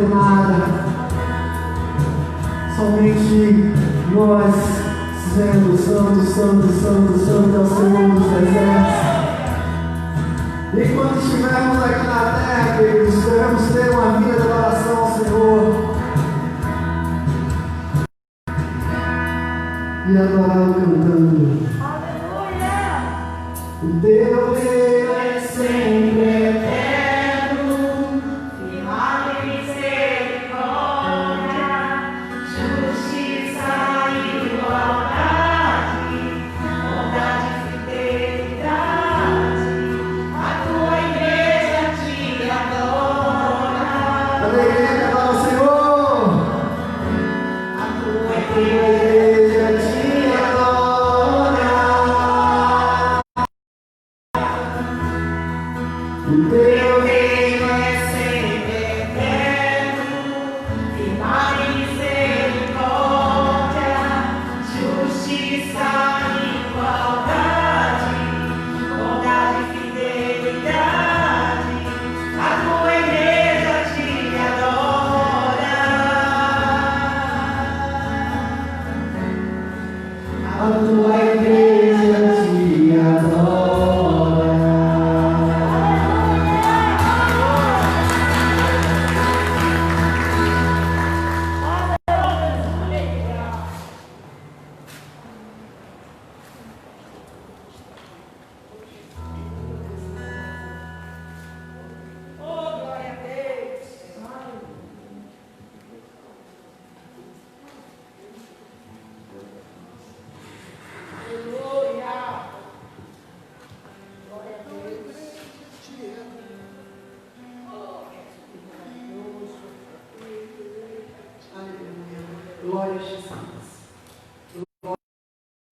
nada. Somente nós dizendo santo, santo, santo, santo é o Senhor dos exércitos. Enquanto estivermos aqui na terra, queridos, devemos ter uma vida de adoração ao Senhor e adorá-lo cantando. Aleluia! O teu reino é sempre eterno, firmado em misericórdia, justiça e igualdade, bondade e fidelidade. A tua igreja te adora. A igreja adora o Senhor. A tua igreja te adora. O teu reino é sempre eterno, firmado em misericórdia, justiça e igualdade, bondade e fidelidade. A tua igreja te adora. A tua igreja te adora. Oh, glória a Deus. Aleluia. Glória a Deus. Glória a Jesus.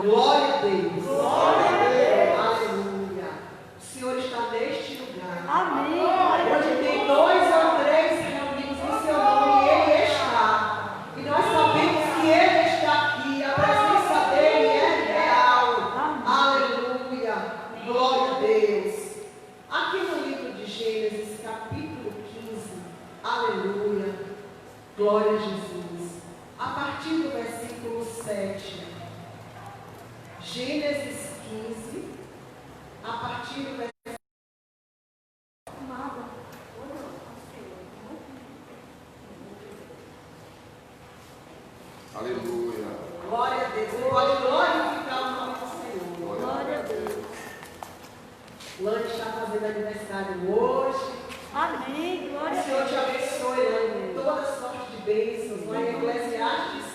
Glória a Deus. Glória a Deus. Aleluia. O Senhor está neste lugar. Amém. Onde tem 2 ou 3 reunidos em seu nome, Ele está. E nós sabemos que Ele está aqui. A presença dEle é real. Aleluia. Glória a Deus. Aqui no livro de Gênesis, capítulo 15. Aleluia. Glória a Jesus. A partir do versículo 7. Gênesis 15, a partir do versículo. Aleluia. Glória a Deus. Você pode glorificar o nome do Senhor. Glória a Deus. Lani está fazendo aniversário hoje. Amém. Glória O a Senhor Deus. te abençoe, Lani, com toda sorte de bênçãos. Lá em Eclesiastes,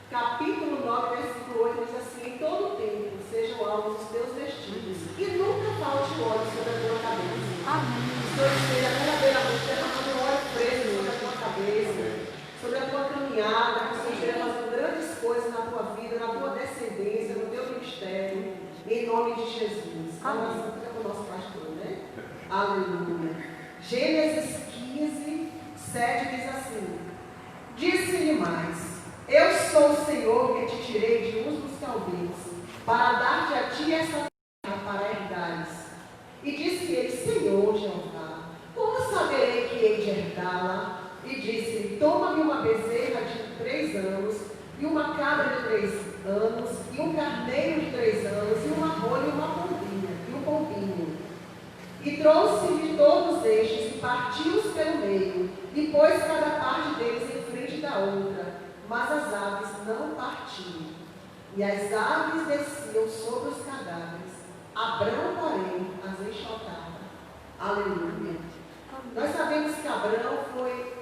capítulo 9, versículo 8, diz assim: em todo tempo sejam alvos os teus vestidos, e nunca falte óleo sobre a tua cabeça. Amém. O Senhor esteja verdadeiramente derramando óleo fresco sobre a tua cabeça, sobre a tua caminhada, que o Senhor esteja fazendo grandes coisas na tua vida, na tua descendência, no teu ministério, em nome de Jesus. A oração fica com o nosso pastor, né? Aleluia. Gênesis 15, 7 diz assim: disse-lhe mais: eu sou o Senhor que te tirei de Ur dos Caldeus, para dar-te a ti essa terra para herdares. E disse ele: Senhor Jeová, como saberei que hei de herdá-la? E disse-lhe: toma-me uma bezerra de 3 anos, e uma cabra de 3 anos, e um carneiro de 3 anos, e uma rola e uma pombinha, e um pombinho. E trouxe-lhe todos estes, e partiu-os pelo meio, e pôs cada parte deles em frente da outra, mas as aves não partiam. E as aves desciam sobre os cadáveres. Abrão, porém, as enxotava. Aleluia. Nós sabemos que Abrão foi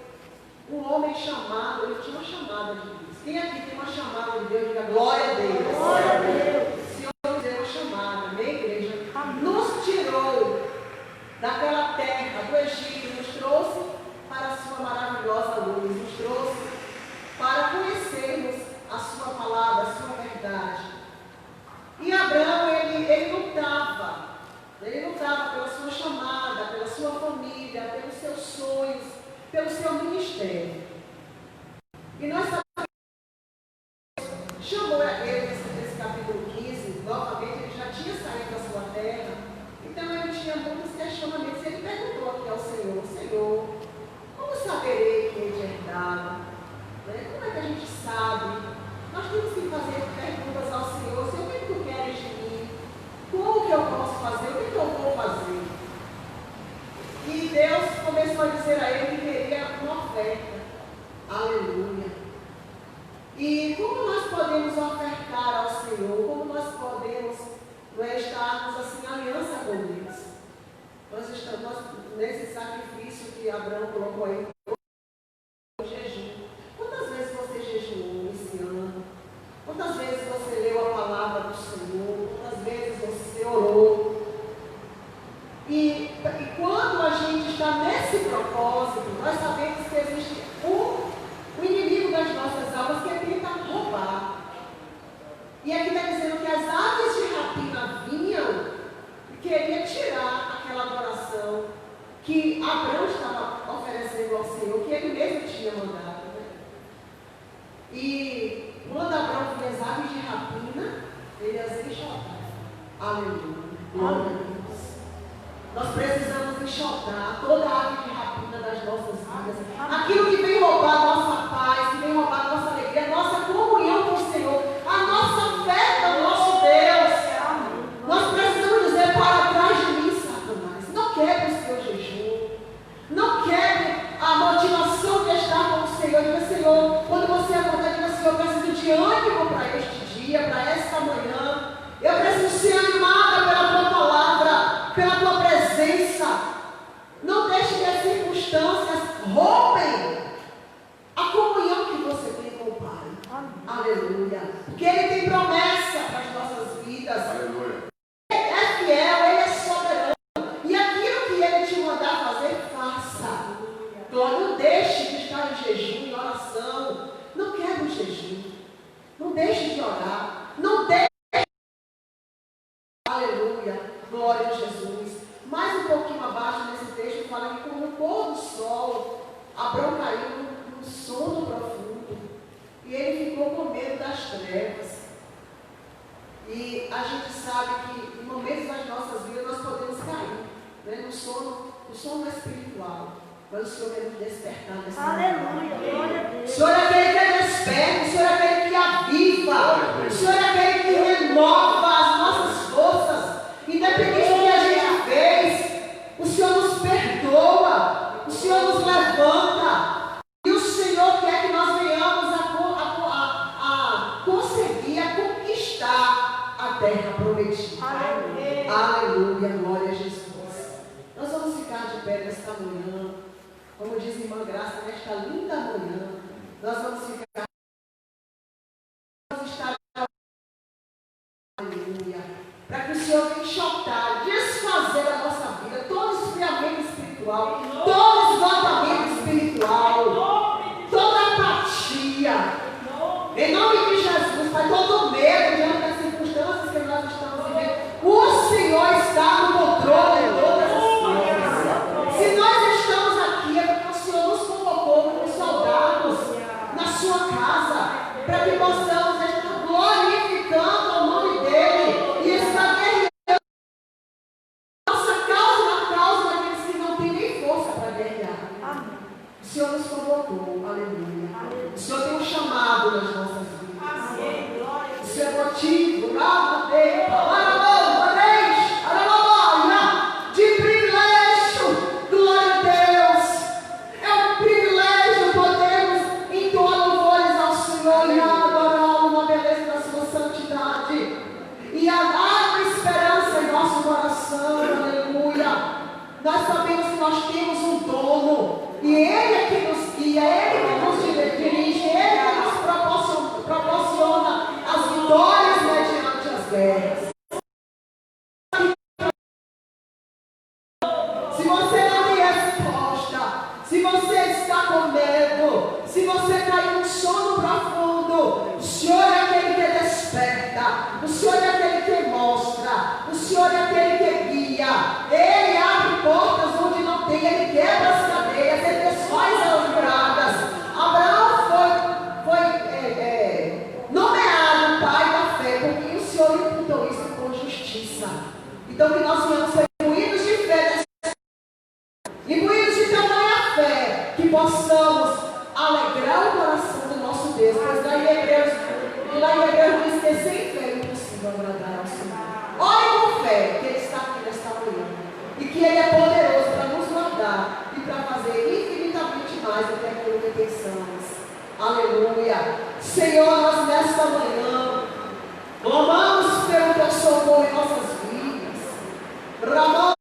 um homem chamado, ele tinha uma chamada de Deus. Quem aqui tem uma chamada de Deus? Diga glória a Deus. Glória a Deus. O Senhor nos deu uma chamada, amém, igreja? Nos tirou daquela terra do Egito, nos trouxe para a sua maravilhosa luz, nos trouxe para conhecermos a sua palavra, a sua verdade. E Abraão, ele lutava pela sua chamada, pela sua família, pelos seus sonhos, pelo seu ministério. E nós sabemos que chamou ele nesse capítulo 15, novamente ele já tinha saído da sua terra, então ele tinha muitos questionamentos. Ele perguntou aqui ao Senhor: Senhor, como saberei que hei de herdar? nesse sacrifício que Abraão colocou aí, o jejum. Quantas vezes você jejuou esse ano? Quantas vezes você leu a palavra do Senhor? Quantas vezes você orou? E quando a gente está nesse propósito, nós sabemos que existe o inimigo das nossas almas que tenta roubar. E aqui está dizendo que as aves de rapina vinham e queria tirar aquela adoração que Abraão estava oferecendo ao Senhor, que ele mesmo tinha mandado. Né? E quando Abraão via as aves de rapina, ele as enxotava. Aleluia. Glória a Deus. Nós precisamos enxotar toda a ave de rapina das nossas vidas. Aquilo que vem roubar a nossa paz, que vem roubar a nossa alegria, a nossa comunhão com o Senhor, a nossa fé com o nosso Deus. Nós precisamos dizer: para trás de mim, Satanás. Não quebre o seu jejum. Não quebre a motivação de estar com o Senhor. Diga: Senhor, quando você acordar, diga: Senhor, eu preciso de ânimo para este dia, para esta manhã. Eu preciso ser animada pela tua palavra, pela tua presença. Não deixe que as circunstâncias roubem a comunhão que você tem com o Pai. Aleluia. Porque Ele tem promessa para as nossas vidas. Aleluia. Ele é fiel, Ele é soberano. E aquilo que Ele te mandar fazer, faça. Glória. Não deixe de estar em jejum, em oração. Não quebre o jejum. Não deixe de orar. Não deixe. Aleluia. Glória a Jesus. Mais um pouquinho abaixo nesse texto fala que como o pôr do sol, Abraão caiu num sono profundo. E ele ficou com medo das trevas. E a gente sabe que em momentos das nossas vidas nós podemos cair, né, no sono espiritual. Mas o Senhor quer nos despertar nessa Aleluia, glória a Deus. O Senhor é aquele que desperta, o Senhor é aquele que aviva, o Senhor é aquele que renova as nossas forças. Independente do que a gente fez, o Senhor nos perdoa, o Senhor nos levanta. E o Senhor quer que nós venhamos a conseguir, a conquistar a terra prometida. Aleluia. Aleluia, glória a Jesus. Nós vamos ficar de pé nesta manhã. Como diz a irmã Graça, nesta linda manhã, nós vamos ficar. Vamos estar. Aleluia. Para que o Senhor venha enxotar, desfazer a nossa vida, todo esfriamento espiritual, todo esgotamento espiritual, toda apatia. Em nome de Jesus, Pai, todo medo diante das circunstâncias que nós estamos vivendo. O Senhor está no controle de todas as coisas. Se nós estamos aqui, é porque o Senhor nos convocou como soldados na sua casa, para que possamos estar glorificando o nome dEle e estar guerreando nossa causa na causa daqueles que não têm nem força para guerrear. O Senhor nos convocou, aleluia. O Senhor tem um chamado nas nossas vidas. O Senhor é motivo, de privilégio, glória a Deus. É um privilégio podermos entoar louvores ao Senhor e adorá-lo na beleza da sua santidade. E há uma esperança em nosso coração, aleluia. Nós sabemos que nós temos um dono, e Ele é que nos guia, Ele que nos dirige, Ele que nos proporciona as vitórias mediante as guerras. Se você não tem resposta, se você está com medo, se você caiu num sono profundo, o Senhor é aquele que desperta, o Senhor é aquele que mostra, o Senhor é aquele que guia. Ele abre portas onde não tem, Ele quebra as cadeias, Ele desfaz as muralhas. Abraão foi nomeado pai da fé, porque o Senhor imputou isso com justiça. Então que nós venhamos ser imbuídos de fé, imbuídos de tamanha fé, que possamos alegrar o coração do nosso Deus. Pois lá em Hebreus diz que sem fé é impossível agradar ao Senhor. Ore com fé que Ele está aqui nesta manhã e que Ele é poderoso para nos guardar e para fazer infinitamente mais do que aquilo que pensamos. Aleluia. Senhor, nós nesta manhã clamamos pelo teu socorro em nossas vidas. Ramamos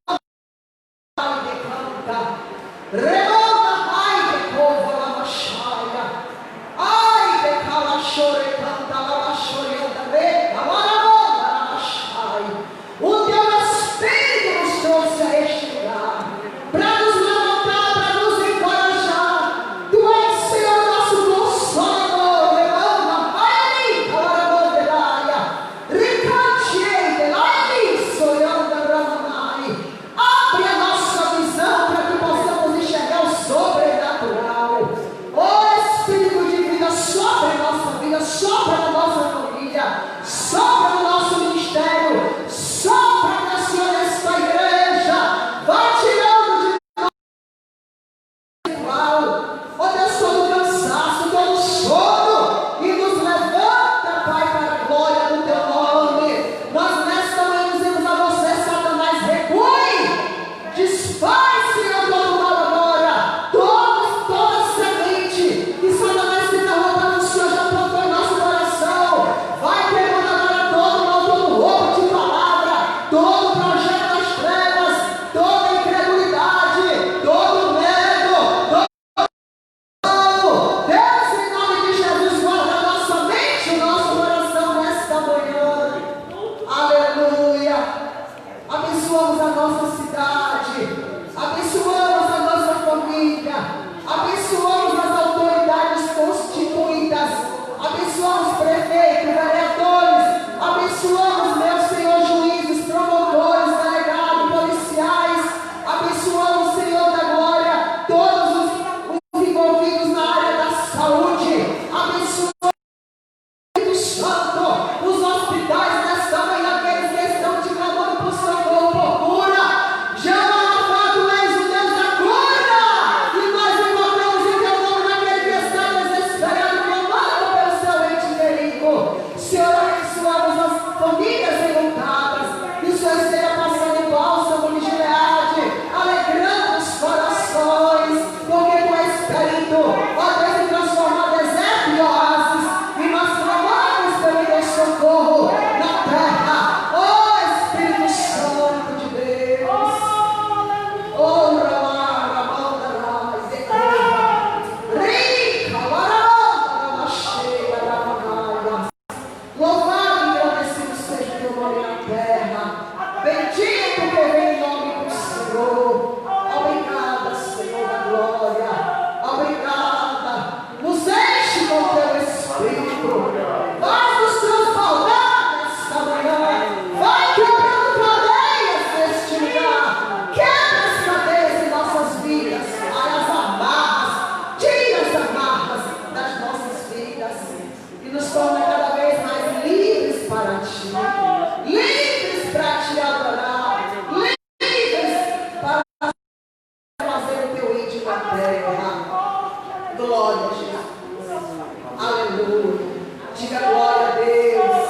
Jesus. Aleluia. Diga glória a Deus.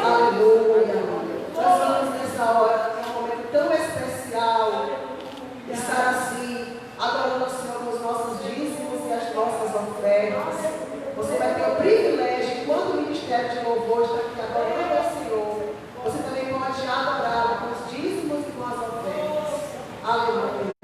Aleluia. Nós vamos nessa hora, em um momento tão especial, estar assim, adorando ao Senhor com os nossos dízimos e as nossas ofertas. Você vai ter o privilégio, enquanto o ministério de louvor está aqui adorando ao Senhor, você também pode adorá-lo com os dízimos e com as ofertas. Aleluia.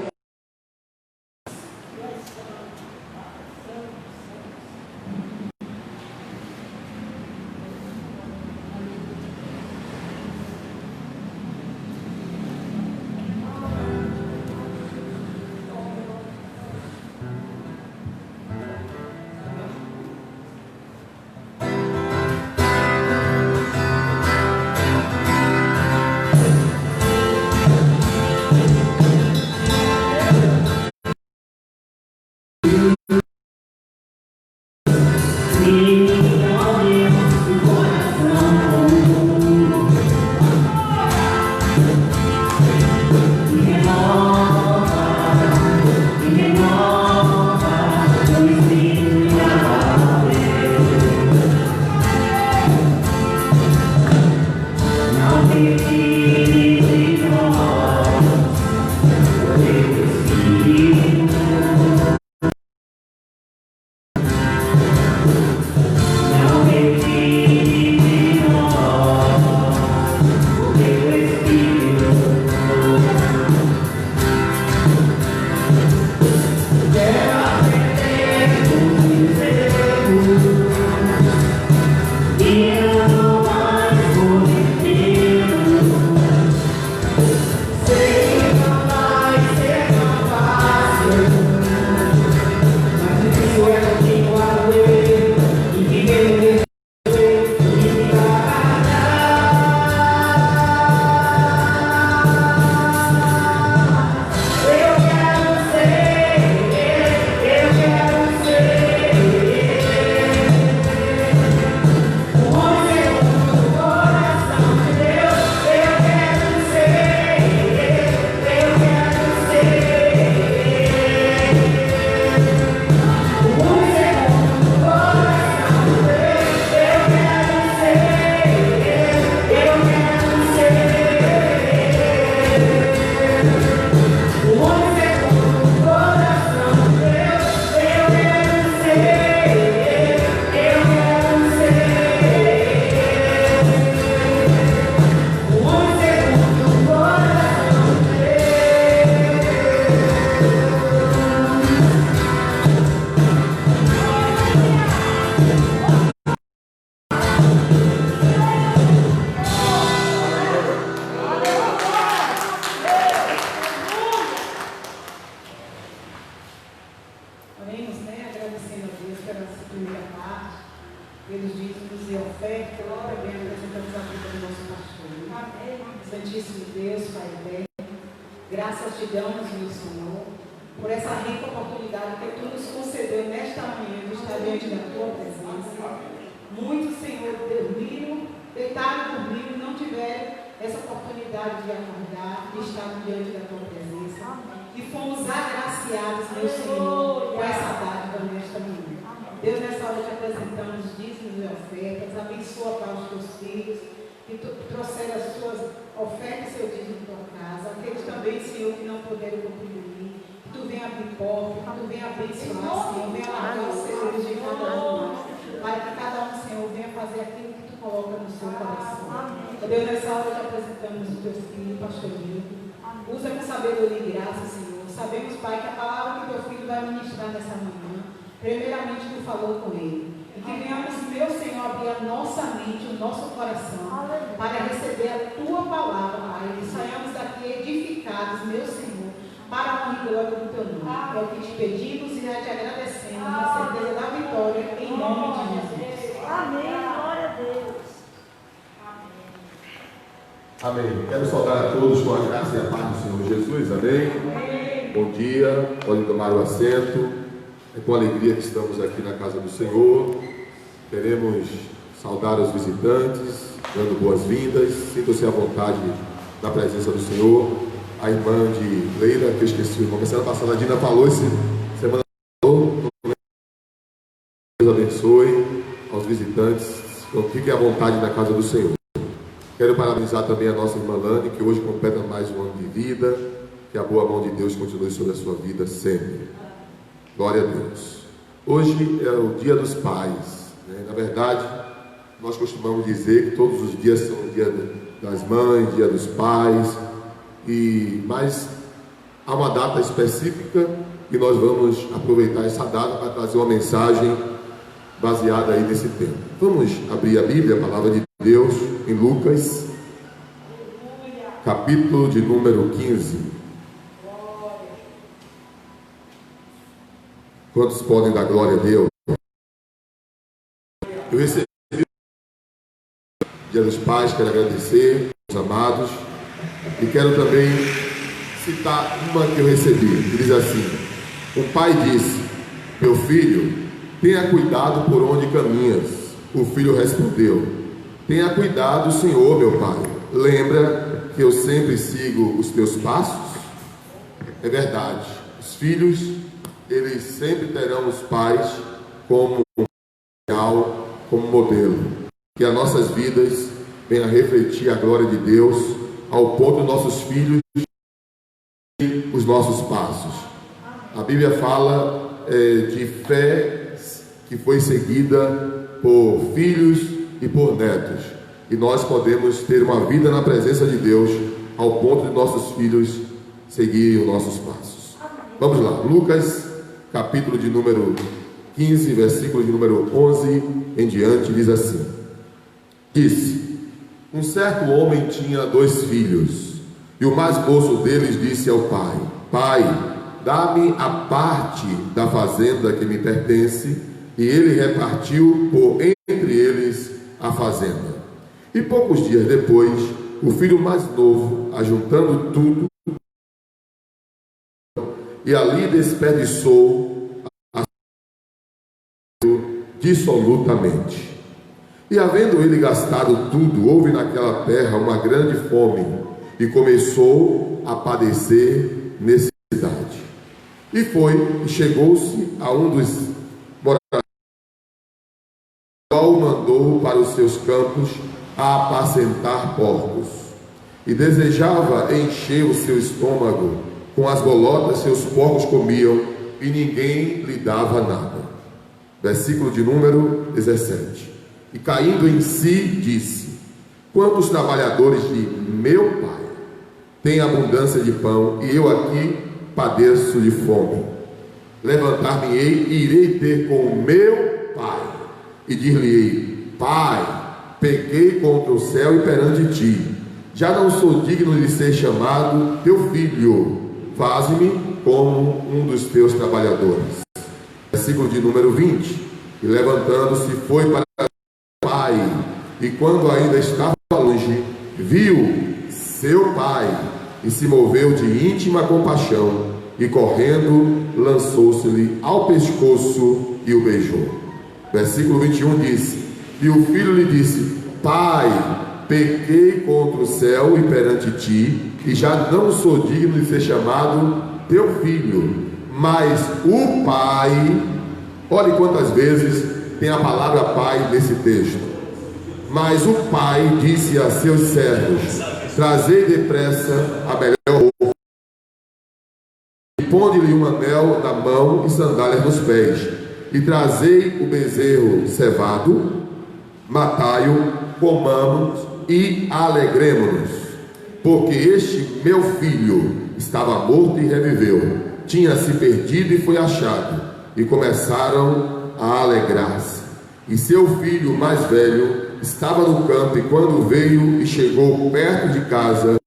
Amém. Quero saudar a todos com a graça e a paz do Senhor Jesus. Amém. Bom dia. Podem tomar o assento. É com alegria que estamos aqui na casa do Senhor. Queremos saudar os visitantes, dando boas-vindas. Sintam-se à vontade na presença do Senhor. A irmã de Leila, que eu esqueci o nome, semana passada a Dina falou, semana Deus abençoe aos visitantes. Então, fiquem à vontade na casa do Senhor. Quero parabenizar também a nossa irmã Lani, que hoje completa mais um ano de vida. Que a boa mão de Deus continue sobre a sua vida sempre. Glória a Deus. Hoje é o Dia dos Pais, né? Na verdade, nós costumamos dizer que todos os dias são o Dia das Mães, Dia dos Pais, mas há uma data específica e nós vamos aproveitar essa data para trazer uma mensagem baseada aí nesse tema. Vamos abrir a Bíblia, a palavra de Deus, em Lucas, capítulo de número 15. Quantos podem dar glória a Deus? Eu recebi o Dia dos Pais, quero agradecer aos amados e quero também citar uma que eu recebi, que diz assim: o pai disse, meu filho, tenha cuidado por onde caminhas. O filho respondeu, tenha cuidado, Senhor, meu pai. Lembra que eu sempre sigo os teus passos? É verdade, os filhos, eles sempre terão os pais como ideal, como modelo. Que as nossas vidas venham a refletir a glória de Deus, ao ponto de nossos filhos seguirem os nossos passos. A Bíblia fala de fé que foi seguida por filhos e por netos. E nós podemos ter uma vida na presença de Deus, ao ponto de nossos filhos seguirem os nossos passos. Vamos lá, Lucas, capítulo de número 15, versículo de número 11 em diante, diz assim: disse, um certo homem tinha 2 filhos, e o mais moço deles disse ao pai, pai, dá-me a parte da fazenda que me pertence, e ele repartiu por entre eles a fazenda. E poucos dias depois, o filho mais novo, ajuntando tudo, e ali desperdiçou a dissolutamente. E havendo ele gastado tudo, houve naquela terra uma grande fome, e começou a padecer necessidade. E foi, e chegou-se a um dos moradores, qual o mandou para os seus campos a apacentar porcos, e desejava encher o seu estômago com as bolotas seus porcos comiam, e ninguém lhe dava nada. Versículo de número 17. E caindo em si, disse, quantos trabalhadores de meu pai têm abundância de pão, e eu aqui padeço de fome? Levantar-me-ei e irei ter com o meu pai, e dir-lhe-ei, pai, pequei contra o céu e perante ti, já não sou digno de ser chamado teu filho, faze-me como um dos teus trabalhadores. Versículo de número 20. E levantando-se foi para o pai, e quando ainda estava longe, viu seu pai, e se moveu de íntima compaixão, e correndo lançou-se-lhe ao pescoço e o beijou. Versículo 21 disse, e o filho lhe disse, pai, pequei contra o céu e perante ti, e já não sou digno de ser chamado teu filho. Mas o pai, olhe quantas vezes tem a palavra pai nesse texto. Mas o pai disse a seus servos, trazei depressa a melhor roupa, e ponde-lhe um anel na mão e sandálias nos pés, e trazei o bezerro cevado, matai-o, comamos e alegremo-nos. Porque este meu filho estava morto e reviveu, tinha se perdido e foi achado, e começaram a alegrar-se. E seu filho mais velho estava no campo, e quando veio e chegou perto de casa,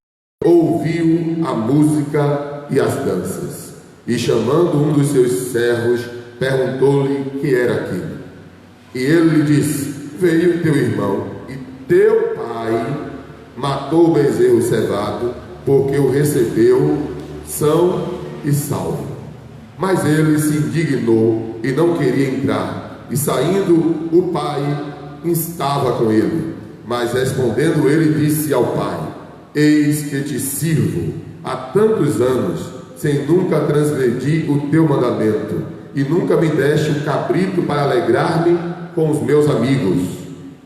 ouviu a música e as danças. E chamando um dos seus servos, perguntou-lhe que era aquilo. E ele lhe disse, veio teu irmão, e teu pai matou o bezerro cevado, porque o recebeu são e salvo. Mas ele se indignou e não queria entrar. E saindo, o pai estava com ele. Mas respondendo ele, disse ao pai, eis que te sirvo há tantos anos, sem nunca transgredir o teu mandamento, e nunca me deste um cabrito para alegrar-me com os meus amigos.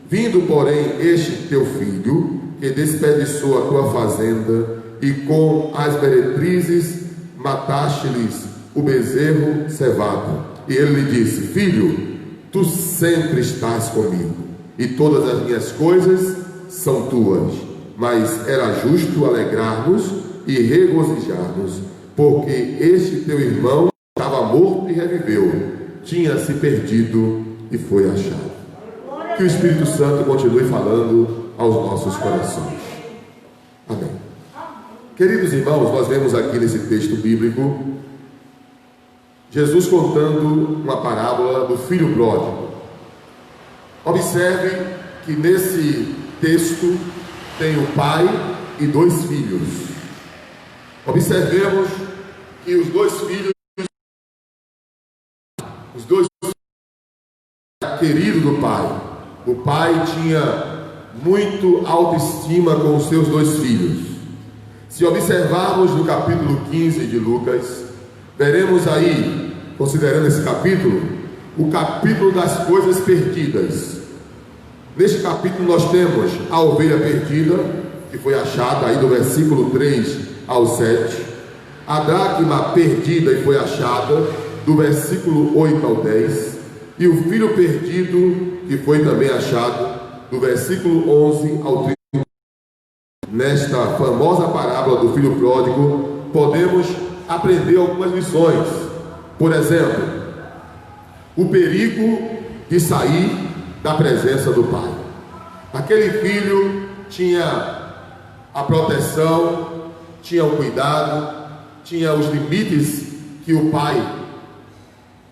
Vindo, porém, este teu filho, que desperdiçou a tua fazenda, e com as meretrizes mataste-lhes o bezerro cevado. E ele lhe disse: filho, tu sempre estás comigo, e todas as minhas coisas são tuas. Mas era justo alegrarmos e regozijarmos, porque este teu irmão estava morto e reviveu, tinha se perdido e foi achado. Que o Espírito Santo continue falando aos nossos corações. Amém. Queridos irmãos, nós vemos aqui nesse texto bíblico Jesus contando uma parábola do filho pródigo. Observe que nesse texto tem o pai e dois filhos. Observemos que os dois filhos querido do pai. O pai tinha muito autoestima com os seus dois filhos. Se observarmos no capítulo 15 de Lucas, veremos aí, considerando esse capítulo, o capítulo das coisas perdidas. Neste capítulo nós temos a ovelha perdida, que foi achada aí do versículo 3 ao 7, a dracma perdida e foi achada, do versículo 8 ao 10, e o filho perdido, que foi também achado, do versículo 11 ao 30. Nesta famosa parábola do filho pródigo, podemos aprender algumas lições. Por exemplo, o perigo de sair da presença do pai. Aquele filho tinha a proteção, tinha o cuidado, tinha os limites que o pai,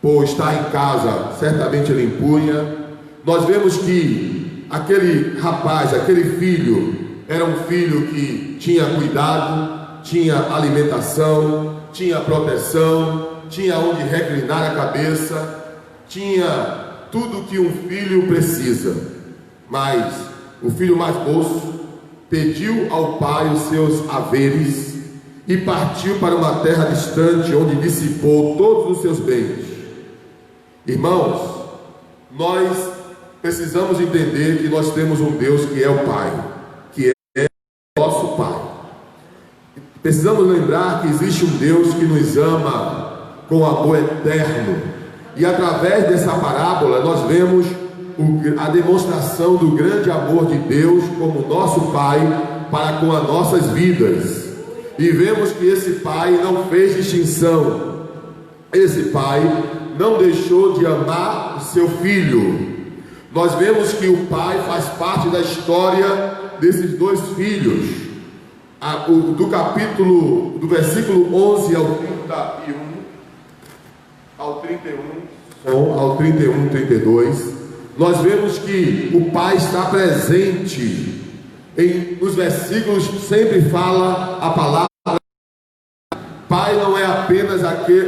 por estar em casa, certamente ele impunha. Nós vemos que aquele rapaz, aquele filho, era um filho que tinha cuidado, tinha alimentação, tinha proteção, tinha onde reclinar a cabeça, tinha tudo que um filho precisa. Mas o filho mais moço pediu ao pai os seus haveres e partiu para uma terra distante, onde dissipou todos os seus bens. Irmãos, nós precisamos entender que nós temos um Deus que é o Pai, que é nosso Pai. Precisamos lembrar que existe um Deus que nos ama com amor eterno. E através dessa parábola nós vemos a demonstração do grande amor de Deus como nosso Pai para com as nossas vidas. E vemos que esse Pai não fez distinção. Esse Pai não deixou de amar o seu filho. Nós vemos que o pai faz parte da história desses dois filhos. Do versículo 11 ao 32, nós vemos que o pai está presente. Nos versículos sempre fala a palavra. Pai não é apenas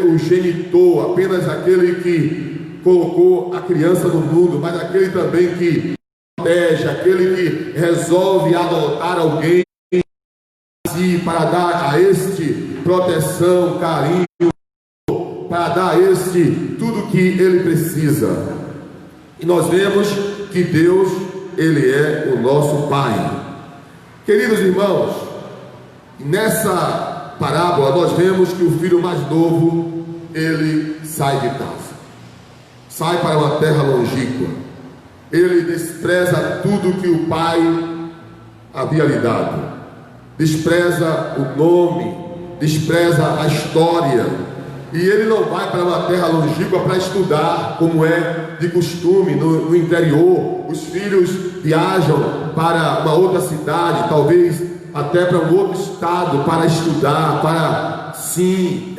o genitor, apenas aquele que colocou a criança no mundo, mas aquele também que protege, aquele que resolve adotar alguém para dar a este proteção, carinho, para dar a este tudo que ele precisa. E nós vemos que Deus, ele é o nosso Pai. Queridos irmãos, nessa parábola nós vemos que o filho mais novo, ele sai de casa, sai para uma terra longínqua, ele despreza tudo que o pai havia lhe dado, despreza o nome, despreza a história, e ele não vai para uma terra longínqua para estudar, como é de costume no interior. Os filhos viajam para uma outra cidade, talvez até para um outro estado, para estudar, para sim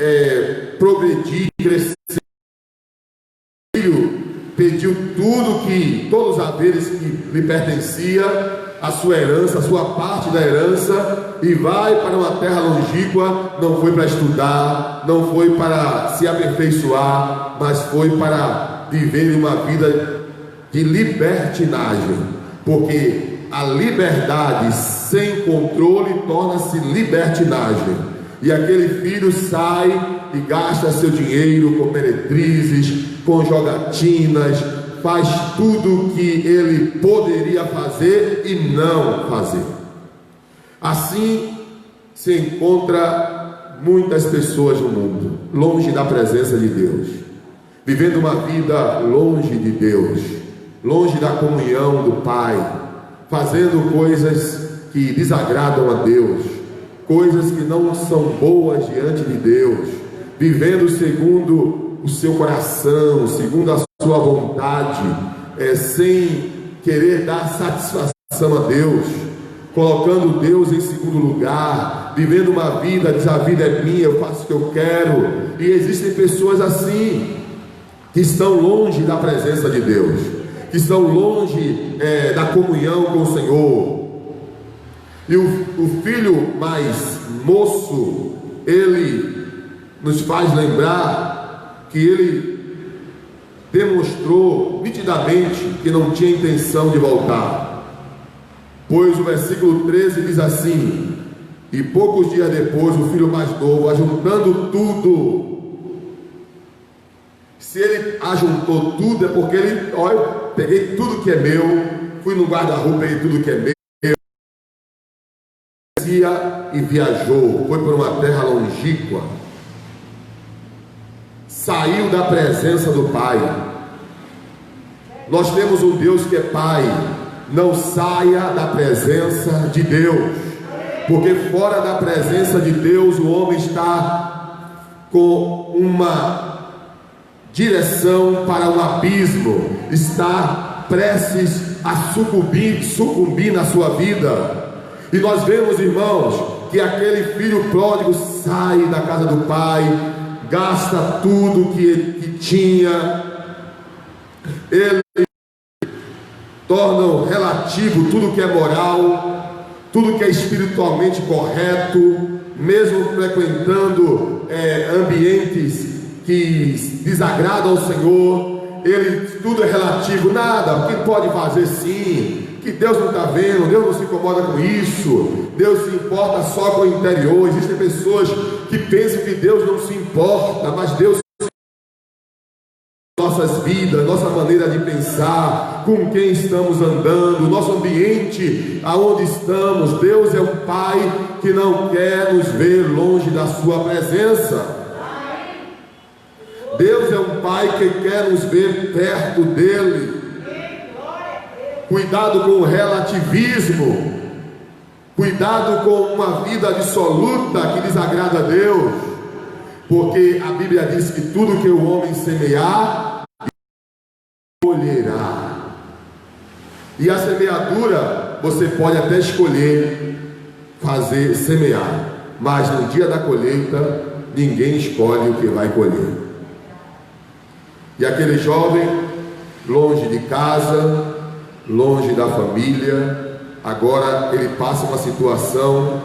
progredir, crescer. O filho pediu todos os haveres que lhe pertencia, a sua herança, a sua parte da herança, e vai para uma terra longínqua. Não foi para estudar, não foi para se aperfeiçoar, mas foi para viver uma vida de libertinagem, porque a liberdade sem controle torna-se libertinagem. E aquele filho sai e gasta seu dinheiro com meretrizes, com jogatinas, faz tudo que ele poderia fazer e não fazer. Assim se encontra muitas pessoas no mundo, longe da presença de Deus, vivendo uma vida longe de Deus, longe da comunhão do Pai, fazendo coisas que desagradam a Deus, coisas que não são boas diante de Deus, vivendo segundo o seu coração, segundo a sua vontade, sem querer dar satisfação a Deus, colocando Deus em segundo lugar, vivendo uma vida, diz: a vida é minha, eu faço o que eu quero. E existem pessoas assim, que estão longe da presença de Deus, que estão longe da comunhão com o Senhor. E o filho mais moço, ele nos faz lembrar que ele demonstrou nitidamente que não tinha intenção de voltar, pois o versículo 13 diz assim: e poucos dias depois o filho mais novo, ajuntando tudo. Se ele ajuntou tudo, é porque ele: olha, peguei tudo que é meu, fui no guarda-roupa, peguei tudo que é meu, e viajou, foi para uma terra longínqua, saiu da presença do Pai. Nós temos um Deus que é Pai. Não saia da presença de Deus, porque fora da presença de Deus o homem está com uma direção para um abismo, está prestes a sucumbir na sua vida. E nós vemos, irmãos, que aquele filho pródigo sai da casa do pai, gasta tudo que tinha, ele torna relativo tudo que é moral, tudo que é espiritualmente correto, mesmo frequentando ambientes que desagradam ao Senhor, tudo é relativo. Nada, quem pode fazer sim, que Deus não está vendo, Deus não se incomoda com isso, Deus se importa só com o interior. Existem pessoas que pensam que Deus não se importa, mas Deus nossas vidas, nossa maneira de pensar, com quem estamos andando, nosso ambiente, aonde estamos. Deus é um Pai que não quer nos ver longe da sua presença. Deus é um Pai que quer nos ver perto dele. Cuidado com o relativismo, cuidado com uma vida absoluta que desagrada a Deus, porque a Bíblia diz que tudo que o homem semear, colherá. E a semeadura, você pode até escolher semear, mas no dia da colheita, ninguém escolhe o que vai colher. E aquele jovem, longe de casa, longe da família, agora ele passa uma situação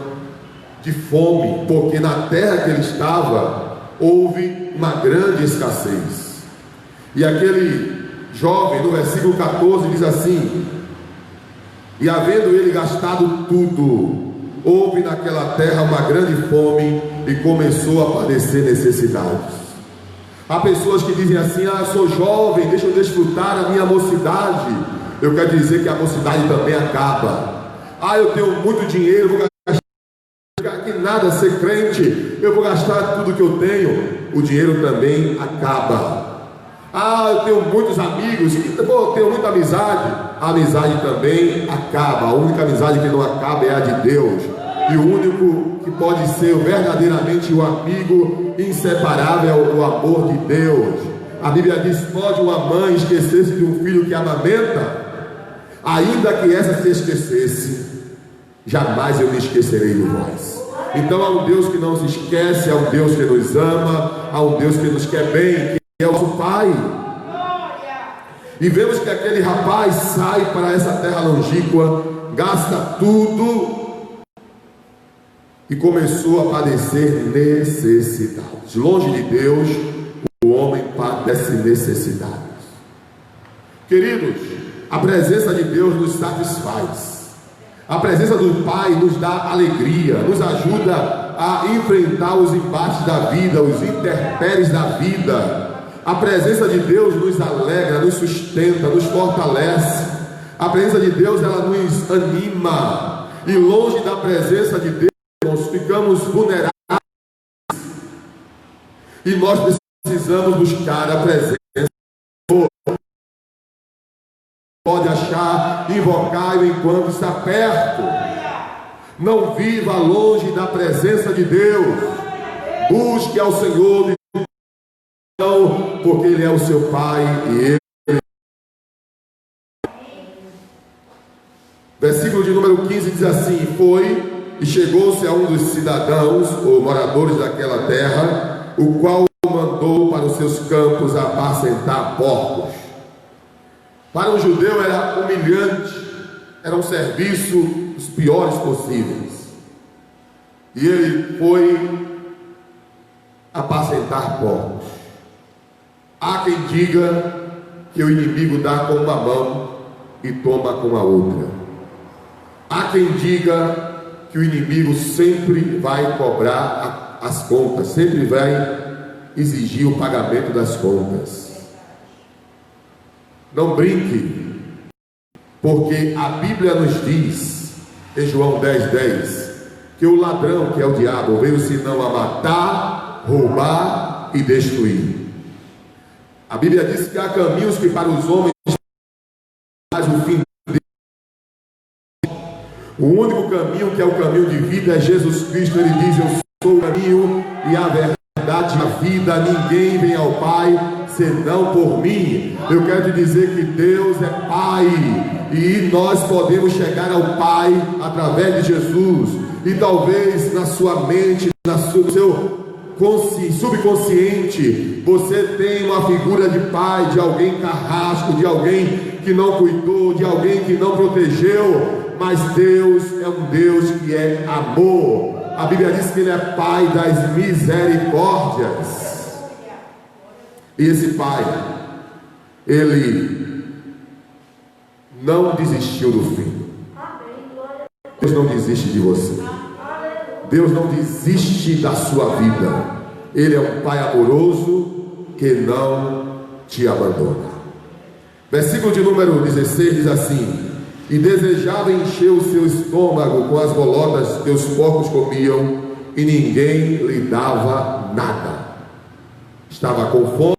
de fome, porque na terra que ele estava, houve uma grande escassez. E aquele jovem, no versículo 14, diz assim: e havendo ele gastado tudo, houve naquela terra uma grande fome e começou a padecer necessidades. Há pessoas que dizem assim: eu sou jovem, deixa eu desfrutar a minha mocidade. Eu quero dizer que a mocidade também acaba. Eu tenho muito dinheiro, vou gastar que nada, ser crente, eu vou gastar tudo que eu tenho. O dinheiro também acaba. Eu tenho muitos amigos, tenho muita amizade. A amizade também acaba. A única amizade que não acaba é a de Deus. E o único que pode ser verdadeiramente o amigo inseparável é o amor de Deus. A Bíblia diz: pode uma mãe esquecer-se de um filho que amamenta? Ainda que essa se esquecesse, jamais eu me esquecerei de vós. Então há um Deus que não se esquece, há um Deus que nos ama, há um Deus que nos quer bem, que é o nosso Pai. E vemos que aquele rapaz sai para essa terra longínqua, gasta tudo e começou a padecer necessidades. Longe de Deus, o homem padece necessidades. Queridos, a presença de Deus nos satisfaz. A presença do Pai nos dá alegria, nos ajuda a enfrentar os embates da vida, os intempéries da vida. A presença de Deus nos alegra, nos sustenta, nos fortalece. A presença de Deus, ela nos anima. E longe da presença de Deus, nós ficamos vulneráveis. E nós precisamos buscar a presença. Pode achar, invocar enquanto está perto. Não viva longe da presença de Deus. Busque ao Senhor, porque Ele é o seu Pai e Ele. Versículo de número 15 diz assim: foi e chegou-se a um dos cidadãos ou moradores daquela terra, o qual o mandou para os seus campos apacentar porcos. Para um judeu era humilhante, era um serviço dos piores possíveis. E ele foi apacentar porcos. Há quem diga que o inimigo dá com uma mão e toma com a outra. Há quem diga que o inimigo sempre vai cobrar as contas, sempre vai exigir o pagamento das contas. Não brinque, porque a Bíblia nos diz, em João 10:10, que o ladrão, que é o diabo, veio senão a matar, roubar e destruir. A Bíblia diz que há caminhos que para os homens faz o fim. O único caminho que é o caminho de vida é Jesus Cristo. Ele diz: eu sou o caminho e a verdade e a vida. Ninguém vem ao Pai senão por mim. Eu quero te dizer que Deus é Pai e nós podemos chegar ao Pai através de Jesus. E talvez na sua mente, no seu subconsciente, você tem uma figura de pai, de alguém carrasco, de alguém que não cuidou, de alguém que não protegeu. Mas Deus é um Deus que é amor. A Bíblia diz que Ele é Pai das misericórdias. E esse Pai, Ele não desistiu do filho. Deus não desiste de você. Deus não desiste da sua vida. Ele é um Pai amoroso que não te abandona. Versículo de número 16 diz assim: e desejava encher o seu estômago com as bolotas que os porcos comiam, e ninguém lhe dava nada. Estava com fome,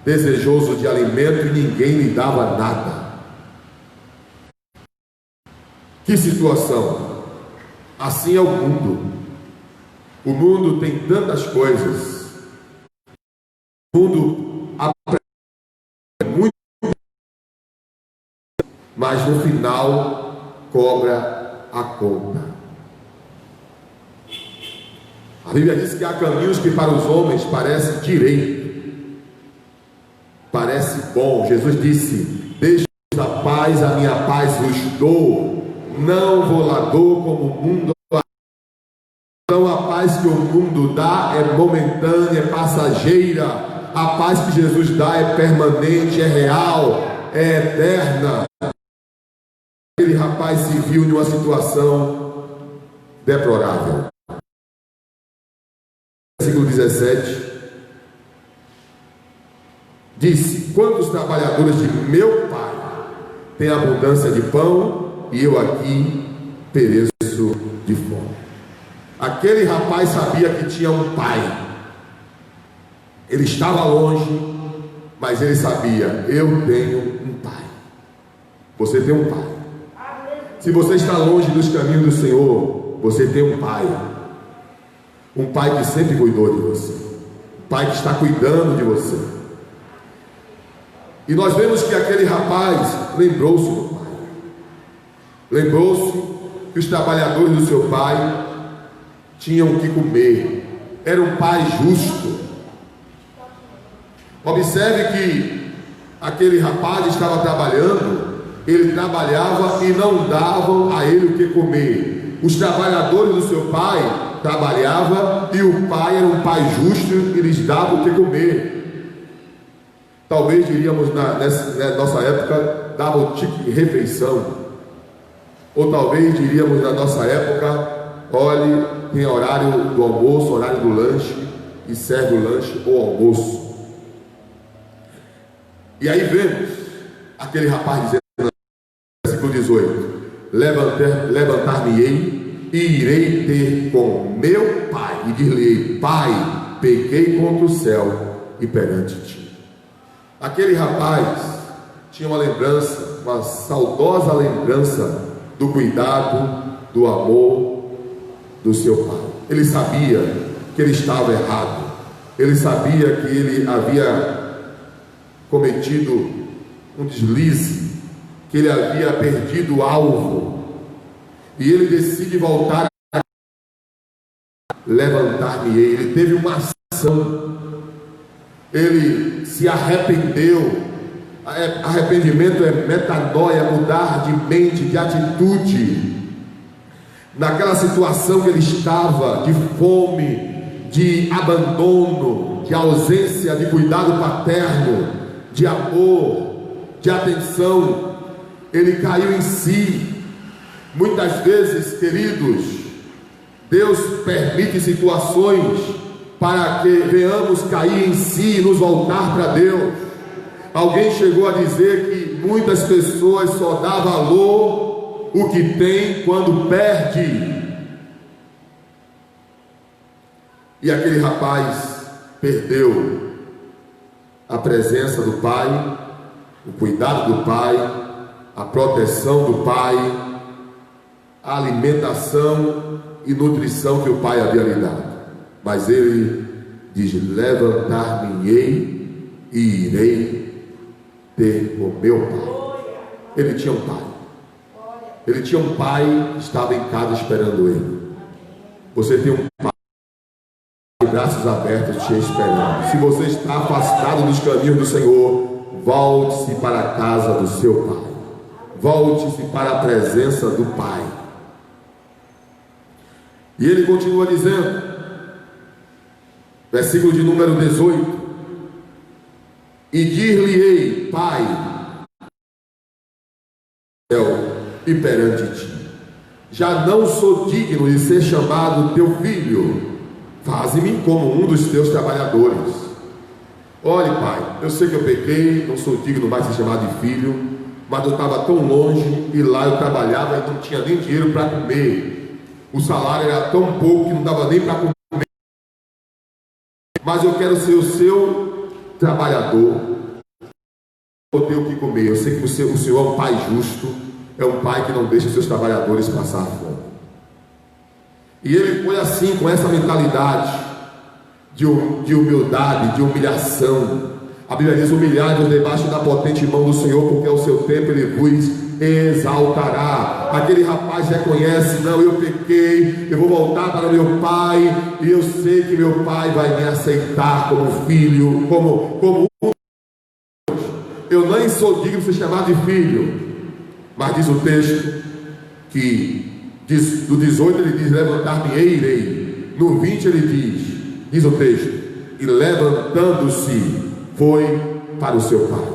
desejoso de alimento, e ninguém lhe dava nada. Que situação! Assim é o mundo. O mundo tem tantas coisas. O mundo é muito, mas no final cobra a conta. A Bíblia diz que há caminhos que para os homens parece direito, parece bom. Jesus disse: deixe a paz, a minha paz vos dou, não vou lá dou como o mundo. Então a paz que o mundo dá é momentânea, é passageira. A paz que Jesus dá é permanente, é real, é eterna. Aquele rapaz se viu em uma situação deplorável. Versículo 17 disse: quantos trabalhadores de meu pai têm abundância de pão, e eu aqui pereço de fome. Aquele rapaz sabia que tinha um pai. Ele estava longe, mas ele sabia: eu tenho um pai. Você tem um pai. Se você está longe dos caminhos do Senhor, você tem um pai. Um pai que sempre cuidou de você. Um pai que está cuidando de você. E nós vemos que aquele rapaz lembrou-se do pai. Lembrou-se que os trabalhadores do seu pai tinham que comer. Era um pai justo. Observe que aquele rapaz estava trabalhando. Ele trabalhava e não davam a ele o que comer. Os trabalhadores do seu pai trabalhavam e o pai era um pai justo e lhes dava o que comer. Talvez diríamos na nossa época, dava o tipo de refeição. Ou talvez diríamos na nossa época, olhe, tem horário do almoço, horário do lanche, e serve o lanche ou almoço. E aí vemos aquele rapaz dizendo, no versículo 18: levantar-me-ei e irei ter com meu pai, e dir-lhe: Pai, pequei contra o céu e perante ti. Aquele rapaz tinha uma lembrança, uma saudosa lembrança do cuidado, do amor do seu pai. Ele sabia que ele estava errado, ele sabia que ele havia cometido um deslize, que ele havia perdido o alvo, e ele decide voltar a levantar-me-ei. Ele teve uma ação, ele se arrependeu. Arrependimento é metanoia, mudar de mente, de atitude. Naquela situação que ele estava, de fome, de abandono, de ausência de cuidado paterno, de amor, de atenção, ele caiu em si. Muitas vezes, queridos, Deus permite situações para que venhamos cair em si e nos voltar para Deus. Alguém chegou a dizer que muitas pessoas só dão valor o que tem quando perde. E aquele rapaz perdeu a presença do pai, o cuidado do pai, a proteção do pai, a alimentação e nutrição que o pai havia lhe dado. Mas ele diz: levantar-me-ei e irei ter o meu pai. Ele tinha um pai. Ele tinha um pai que estava em casa esperando ele. Você tem um pai de braços abertos te esperando. Se você está afastado dos caminhos do Senhor, volte-se para a casa do seu pai. Volte-se para a presença do pai. E ele continua dizendo, versículo de número 18: e dir-lhe-ei: Pai, e perante ti, já não sou digno de ser chamado teu filho, faze-me como um dos teus trabalhadores. Olhe, pai, eu sei que eu pequei, não sou digno mais de ser chamado de filho, mas eu estava tão longe, e lá eu trabalhava e não tinha nem dinheiro para comer, o salário era tão pouco que não dava nem para comer, mas eu quero ser o seu trabalhador, eu tenho o que comer. Eu sei que o Senhor é um pai justo, é um pai que não deixa os seus trabalhadores passar fome. E ele foi assim, com essa mentalidade de humildade, de humilhação. A Bíblia diz: humilhai-vos debaixo da potente mão do Senhor, porque ao seu tempo ele vos exaltará. Aquele rapaz reconhece: não, eu pequei, eu vou voltar para meu pai, e eu sei que meu pai vai me aceitar como filho, como eu nem sou digno de ser chamado de filho. Mas diz o texto que do 18 ele diz: levantar-me-ei e irei. No 20 ele diz o texto: e levantando-se foi para o seu pai.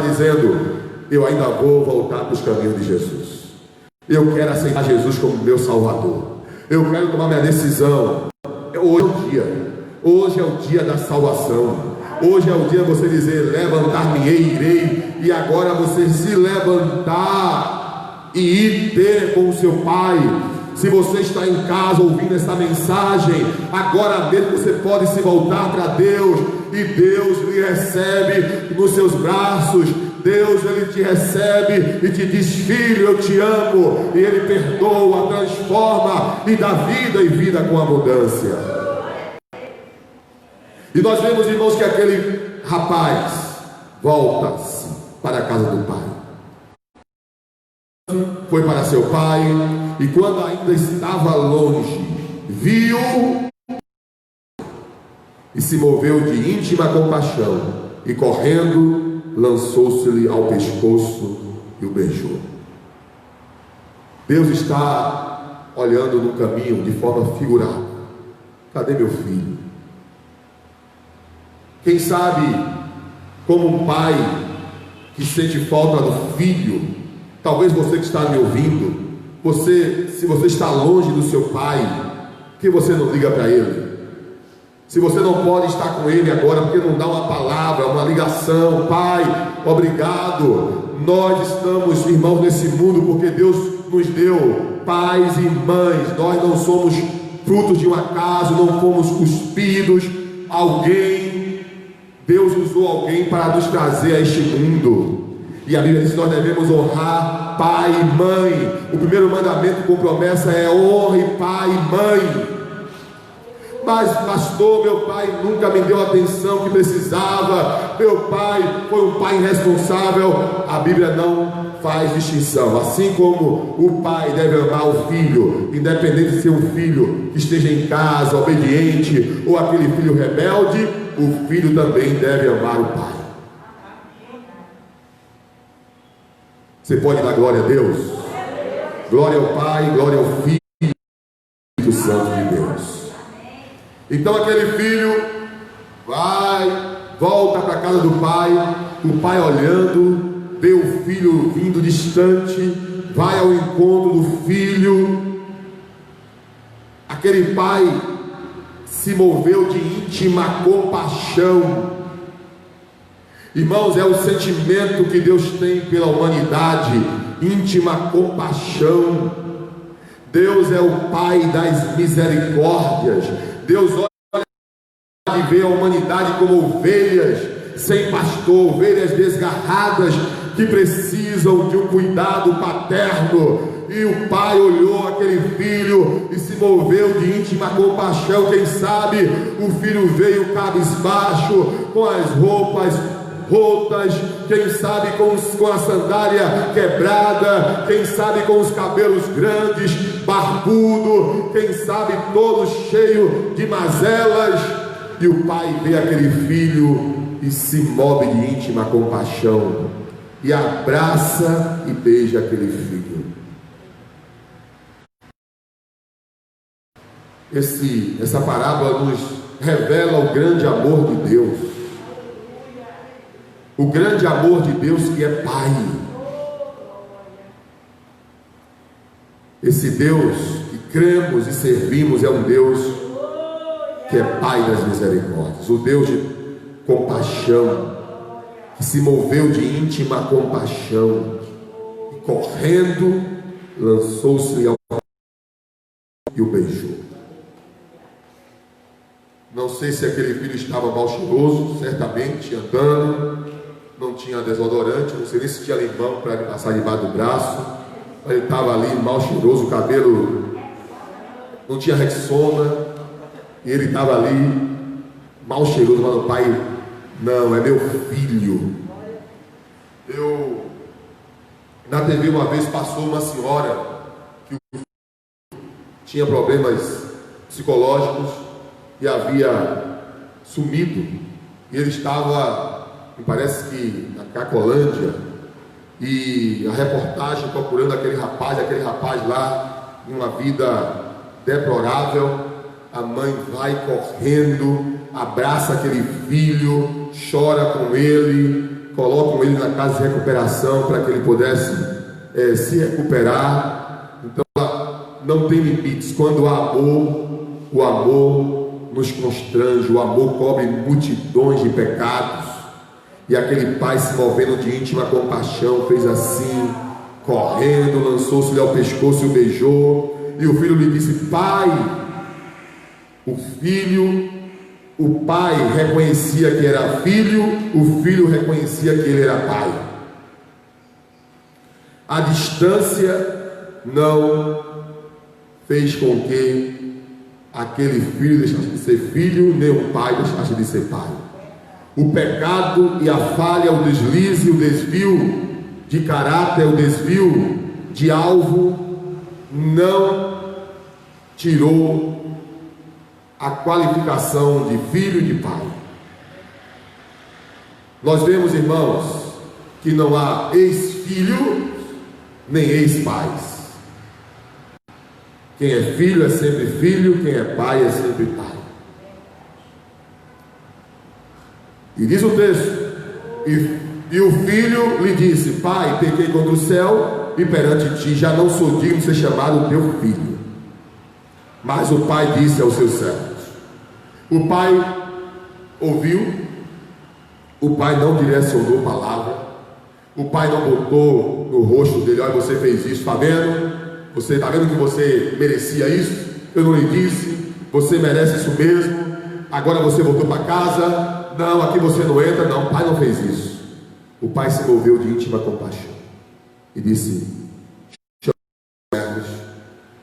Dizendo: eu ainda vou voltar para os caminhos de Jesus. Eu quero aceitar Jesus como meu Salvador. Eu quero tomar minha decisão. Hoje é o dia da salvação. Hoje é o dia de você dizer: levantar-me-ei e irei. E agora você se levantar e ir ter com o seu pai. Se você está em casa ouvindo essa mensagem, agora mesmo você pode se voltar para Deus, e Deus lhe recebe nos seus braços. Deus, ele te recebe e te diz: filho, eu te amo. E ele perdoa, transforma e dá vida, e vida com abundância. E nós vemos, irmãos, que aquele rapaz volta-se para a casa do pai. Foi para seu pai, e quando ainda estava longe, viu e se moveu de íntima compaixão, e correndo lançou-se-lhe ao pescoço e o beijou. Deus está olhando no caminho de forma figurada: cadê meu filho? Quem sabe, como um pai que sente falta do filho, talvez você que está me ouvindo, se você está longe do seu pai, por que você não liga para ele? Se você não pode estar com ele agora, por que não dá uma palavra, uma ligação? Pai, obrigado. Nós estamos, irmãos, nesse mundo porque Deus nos deu pais e mães. Nós não somos frutos de um acaso, não fomos cuspidos. Deus usou alguém para nos trazer a este mundo. E a Bíblia diz que nós devemos honrar pai e mãe. O primeiro mandamento com promessa é: honre pai e mãe. Mas pastor, meu pai nunca me deu a atenção que precisava, meu pai foi um pai irresponsável. A Bíblia não faz distinção. Assim como o pai deve amar o filho, independente de ser um filho que esteja em casa, obediente, ou aquele filho rebelde, o filho também deve amar o pai. Você pode dar glória a Deus? Glória ao Pai, glória ao Filho e ao Espírito Santo de Deus. Então aquele filho volta para a casa do pai, o pai olhando, vê o filho vindo distante, vai ao encontro do filho. Aquele pai se moveu de íntima compaixão. Irmãos, é o sentimento que Deus tem pela humanidade, íntima compaixão. Deus é o Pai das misericórdias. Deus olha e vê a humanidade como ovelhas sem pastor, ovelhas desgarradas que precisam de um cuidado paterno. E o pai olhou aquele filho e se moveu de íntima compaixão. Quem sabe o filho veio cabisbaixo, com as roupas rotas, quem sabe com a sandália quebrada, quem sabe com os cabelos grandes, barbudo, quem sabe todo cheio de mazelas. E o pai vê aquele filho e se move de íntima compaixão e abraça e beija aquele filho. Essa parábola nos revela o grande amor de Deus. O grande amor de Deus que é Pai. Esse Deus que cremos e servimos é um Deus que é Pai das misericórdias. O Deus de compaixão, que se moveu de íntima compaixão e correndo lançou-se ao e o beijou. Não sei se aquele filho estava mal cheiroso, certamente andando, não tinha desodorante, não sei nem se tinha limão para ele passar debaixo do braço. Ele estava ali mal cheiroso, o cabelo não tinha Rexona, e ele estava ali mal cheiroso, mas o pai, não, é meu filho. Na TV uma vez passou uma senhora que tinha problemas psicológicos e havia sumido, e ele estava, me parece que na Cracolândia, e a reportagem procurando aquele rapaz lá em uma vida deplorável. A mãe vai correndo, abraça aquele filho, chora com ele, coloca ele na casa de recuperação para que ele pudesse se recuperar. Então ela não tem limites. Quando há amor, o amor nos constrange, o amor cobre multidões de pecados. E aquele pai, se movendo de íntima compaixão, fez assim, correndo, lançou-se-lhe ao pescoço e o beijou. E o filho lhe disse: pai. O pai reconhecia que era filho, o filho reconhecia que ele era pai. A distância não fez com que aquele filho deixasse de ser filho, nem o pai deixasse de ser pai. O pecado e a falha, o deslize, o desvio de caráter, o desvio de alvo, não tirou a qualificação de filho e de pai. Nós vemos, irmãos, que não há ex-filho nem ex-pais. Quem é filho é sempre filho, quem é pai é sempre pai. E diz o texto: e E o filho lhe disse: Pai, pequei contra o céu e perante ti, já não sou digno de ser chamado teu filho. Mas o pai disse aos seus servos. O pai ouviu, o pai não direcionou palavra, o pai não botou no rosto dele: olha, você fez isso, está vendo? Você está vendo que você merecia isso? Eu não lhe disse, você merece isso mesmo, agora você voltou para casa, não, aqui você não entra. Não, o pai não fez isso. O pai se moveu de íntima compaixão e disse: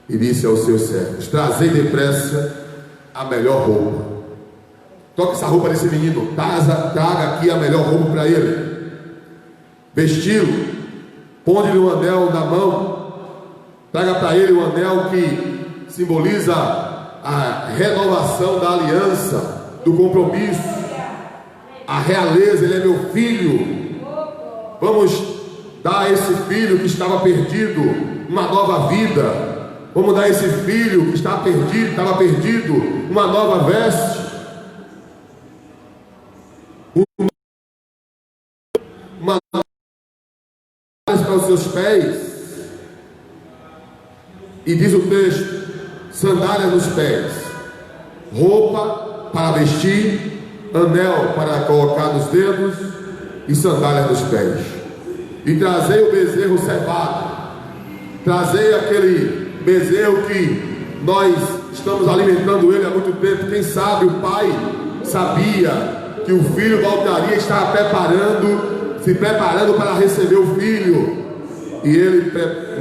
e disse aos seus servos: trazei depressa a melhor roupa. Toque essa roupa desse menino, traga aqui a melhor roupa para ele, vesti-lo, ponde-lhe um anel na mão, traga para ele um anel que simboliza a renovação da aliança, do compromisso, a realeza. Ele é meu filho. Vamos dar a esse filho que estava perdido uma nova vida. Vamos dar a esse filho que estava perdido, uma nova veste, uma nova veste para os seus pés. E diz o texto: sandálias nos pés, roupa para vestir, anel para colocar nos dedos e sandálias nos pés. E trazei o bezerro cevado, trazei aquele bezerro que nós estamos alimentando ele há muito tempo. Quem sabe o pai sabia que o filho voltaria, estava se preparando para receber o filho. E ele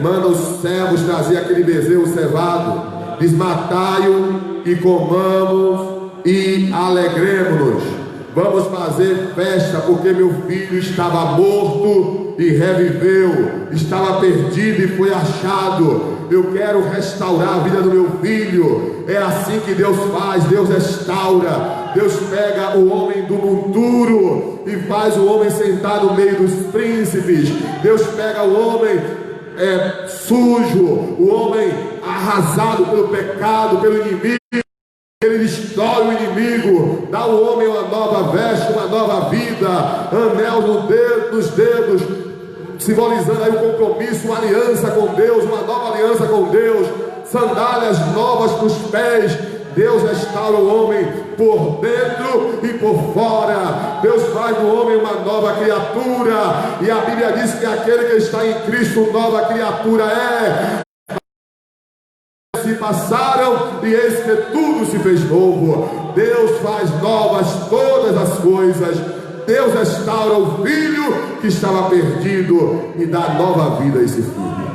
manda os servos trazer aquele bezerro cevado, diz: matai-o e comamos e alegremos-nos. Vamos fazer festa, porque meu filho estava morto e reviveu, estava perdido e foi achado. Eu quero restaurar a vida do meu filho. É assim que Deus faz. Deus restaura. Deus pega o homem do monturo e faz o homem sentar no meio dos príncipes. Deus pega o homem sujo, o homem arrasado pelo pecado, pelo inimigo. Ele destrói o inimigo, dá ao homem uma nova veste, uma nova vida, anel nos dedos, simbolizando aí o compromisso, uma aliança com Deus, uma nova aliança com Deus, sandálias novas para os pés. Deus restaura o homem por dentro e por fora. Deus faz do homem uma nova criatura, e a Bíblia diz que aquele que está em Cristo, nova criatura é. Se passaram e eis que tudo se fez novo. Deus faz novas todas as coisas. Deus restaura o filho que estava perdido e dá nova vida a esse filho.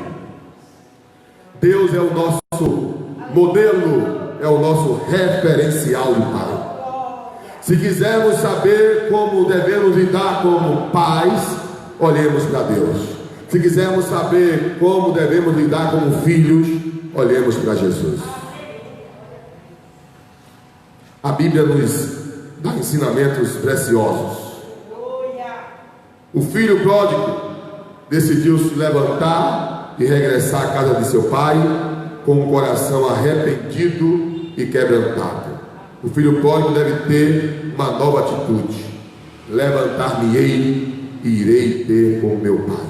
Deus é o nosso modelo, é o nosso referencial de pai. Se quisermos saber como devemos lidar como pais, olhemos para Deus. Se quisermos saber como devemos lidar como filhos, olhemos para Jesus. A Bíblia nos dá ensinamentos preciosos. O filho pródigo decidiu se levantar e regressar à casa de seu pai com o coração arrependido e quebrantado. O filho pródigo deve ter uma nova atitude: levantar-me-ei e irei ter com meu pai.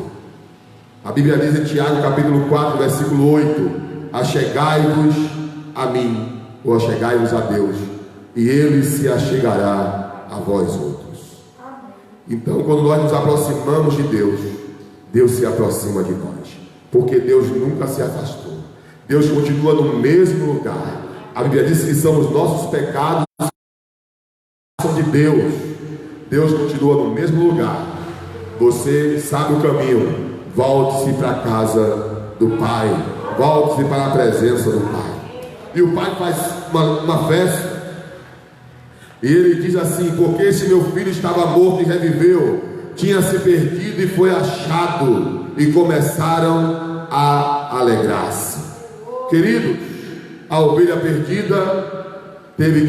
A Bíblia diz em Tiago capítulo 4 versículo 8: achegai-vos a mim, ou achegai-vos a Deus, e Ele se achegará a vós outros. Então, quando nós nos aproximamos de Deus, Deus se aproxima de nós, porque Deus nunca se afastou. Deus continua no mesmo lugar. A Bíblia diz que são os nossos pecados de Deus. Deus continua no mesmo lugar. Você sabe o caminho. Volte-se para a casa do Pai. Volte-se para a presença do Pai. E o Pai faz uma festa. E ele diz assim: porque esse meu filho estava morto e reviveu, tinha se perdido e foi achado. E começaram a alegrar-se. Querido, a ovelha perdida teve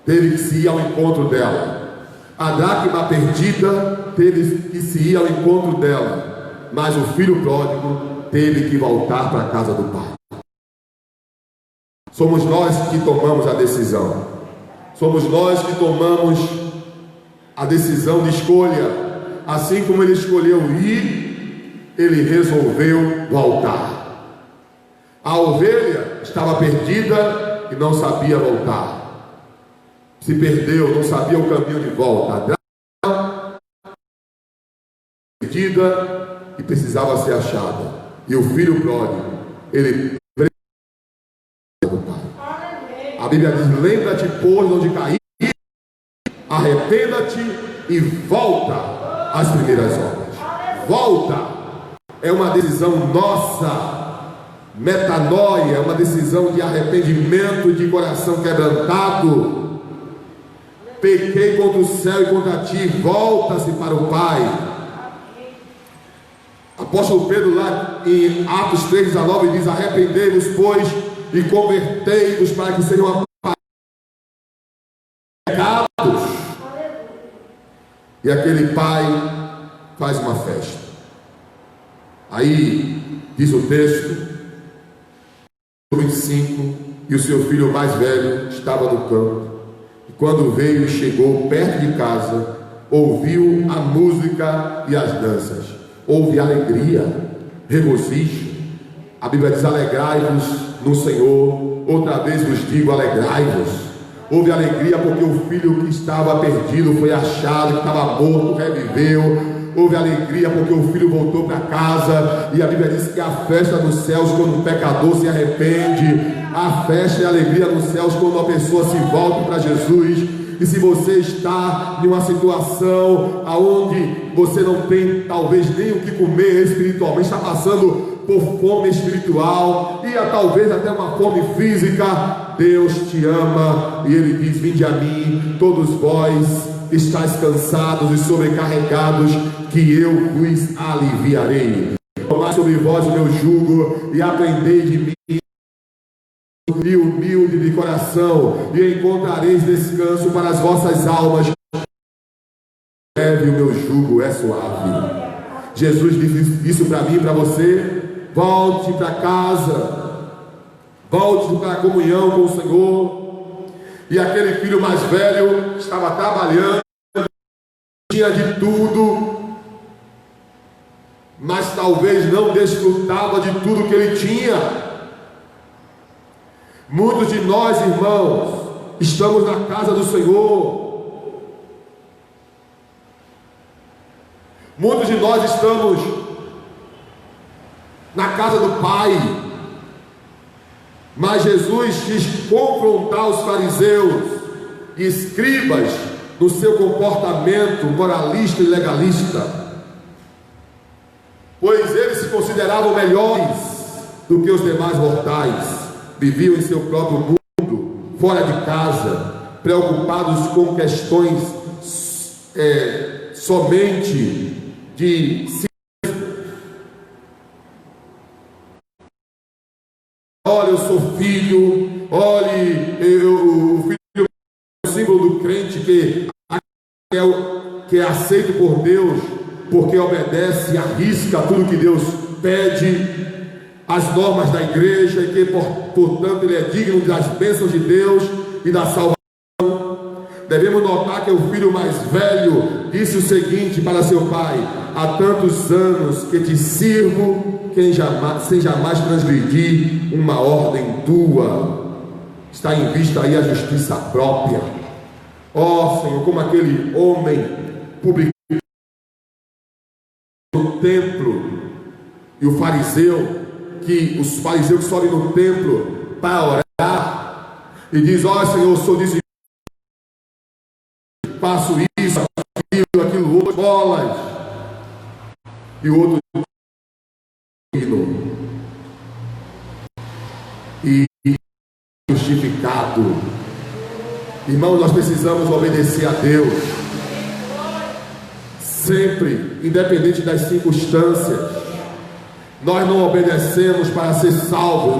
que se ir ao encontro dela. A dracma perdida teve que se ir ao encontro dela. Mas o filho pródigo teve que voltar para a casa do pai. Somos nós que tomamos a decisão. Somos nós que tomamos a decisão de escolha. Assim como ele escolheu ir, ele resolveu voltar. A ovelha estava perdida e não sabia voltar. Se perdeu, não sabia o caminho de volta. A dracma perdida e precisava ser achada. E o filho pródigo, ele precisava do pai. A Bíblia diz: lembra-te, pois, onde caí, arrependa-te e volta às primeiras obras. Volta é uma decisão nossa. Metanoia é uma decisão de arrependimento, de coração quebrantado. Pequei contra o céu e contra ti, volta-se para o Pai. Apóstolo Pedro, lá em Atos 3,19, diz: arrependei-vos, pois, e convertei-vos, para que sejam pecados. E aquele pai faz uma festa. Aí diz o texto 25: e o seu filho mais velho estava no campo, e quando veio e chegou perto de casa, ouviu a música e as danças. Houve alegria, regozijo. A Bíblia diz: alegrai-vos no Senhor. Outra vez vos digo, alegrai-vos. Houve alegria porque o filho que estava perdido foi achado, que estava morto, reviveu. Houve alegria porque o filho voltou para casa. E a Bíblia diz que a festa nos céus quando um pecador se arrepende. A festa e a alegria nos céus quando uma pessoa se volta para Jesus. E se você está em uma situação aonde você não tem talvez nem o que comer espiritualmente, está passando por fome espiritual e talvez até uma fome física, Deus te ama e Ele diz: vinde a mim, todos vós estáis cansados e sobrecarregados, que eu vos aliviarei. Tomai sobre vós o meu jugo e aprendei de mim, e humilde de coração, e encontrareis descanso para as vossas almas. Leve, o meu jugo é suave. Jesus disse isso para mim e para você. Volte para casa, volte para a comunhão com o Senhor. E aquele filho mais velho estava trabalhando, tinha de tudo, mas talvez não desfrutava de tudo que ele tinha. Muitos de nós, irmãos, estamos na casa do Senhor. Muitos de nós estamos na casa do Pai. Mas Jesus quis confrontar os fariseus e escribas no seu comportamento moralista e legalista, pois eles se consideravam melhores do que os demais mortais. Viviam em seu próprio mundo, fora de casa, preocupados com questões somente de si. Olha, eu sou filho, olhe, o filho é o símbolo do crente que é aceito por Deus, porque obedece e arrisca tudo que Deus pede, as normas da igreja, e que portanto ele é digno das bênçãos de Deus e da salvação. Devemos notar que o filho mais velho disse o seguinte para seu pai: há tantos anos que te sirvo, sem jamais transgredir uma ordem tua. Está em vista aí a justiça própria. Ó Senhor, como aquele homem publicou no templo, e o fariseu, os fariseus que sobem no templo para orar, e diz: ó Senhor, eu sou disso, faço isso, aquilo outro, bolas. E o outro e justificado. Irmãos, nós precisamos obedecer a Deus sempre, independente das circunstâncias. Nós não obedecemos para ser salvos,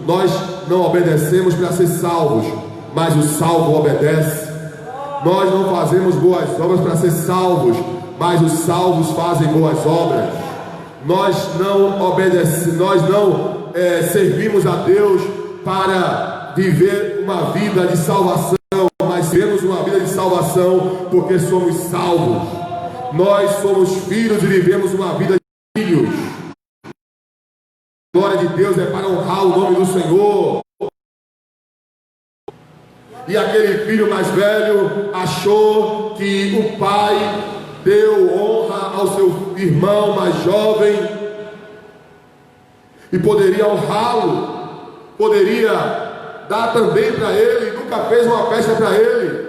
nós não obedecemos para ser salvos, mas o salvo obedece. Nós não fazemos boas obras para ser salvos, mas os salvos fazem boas obras. Nós não obedecemos, nós não servimos a Deus para viver uma vida de salvação, mas vivemos uma vida de salvação salvação, porque somos salvos. Nós somos filhos e vivemos uma vida de filhos. A glória de Deus é para honrar o nome do Senhor. E aquele filho mais velho achou que o pai deu honra ao seu irmão mais jovem e poderia honrá-lo, poderia dar também para ele, nunca fez uma festa para ele.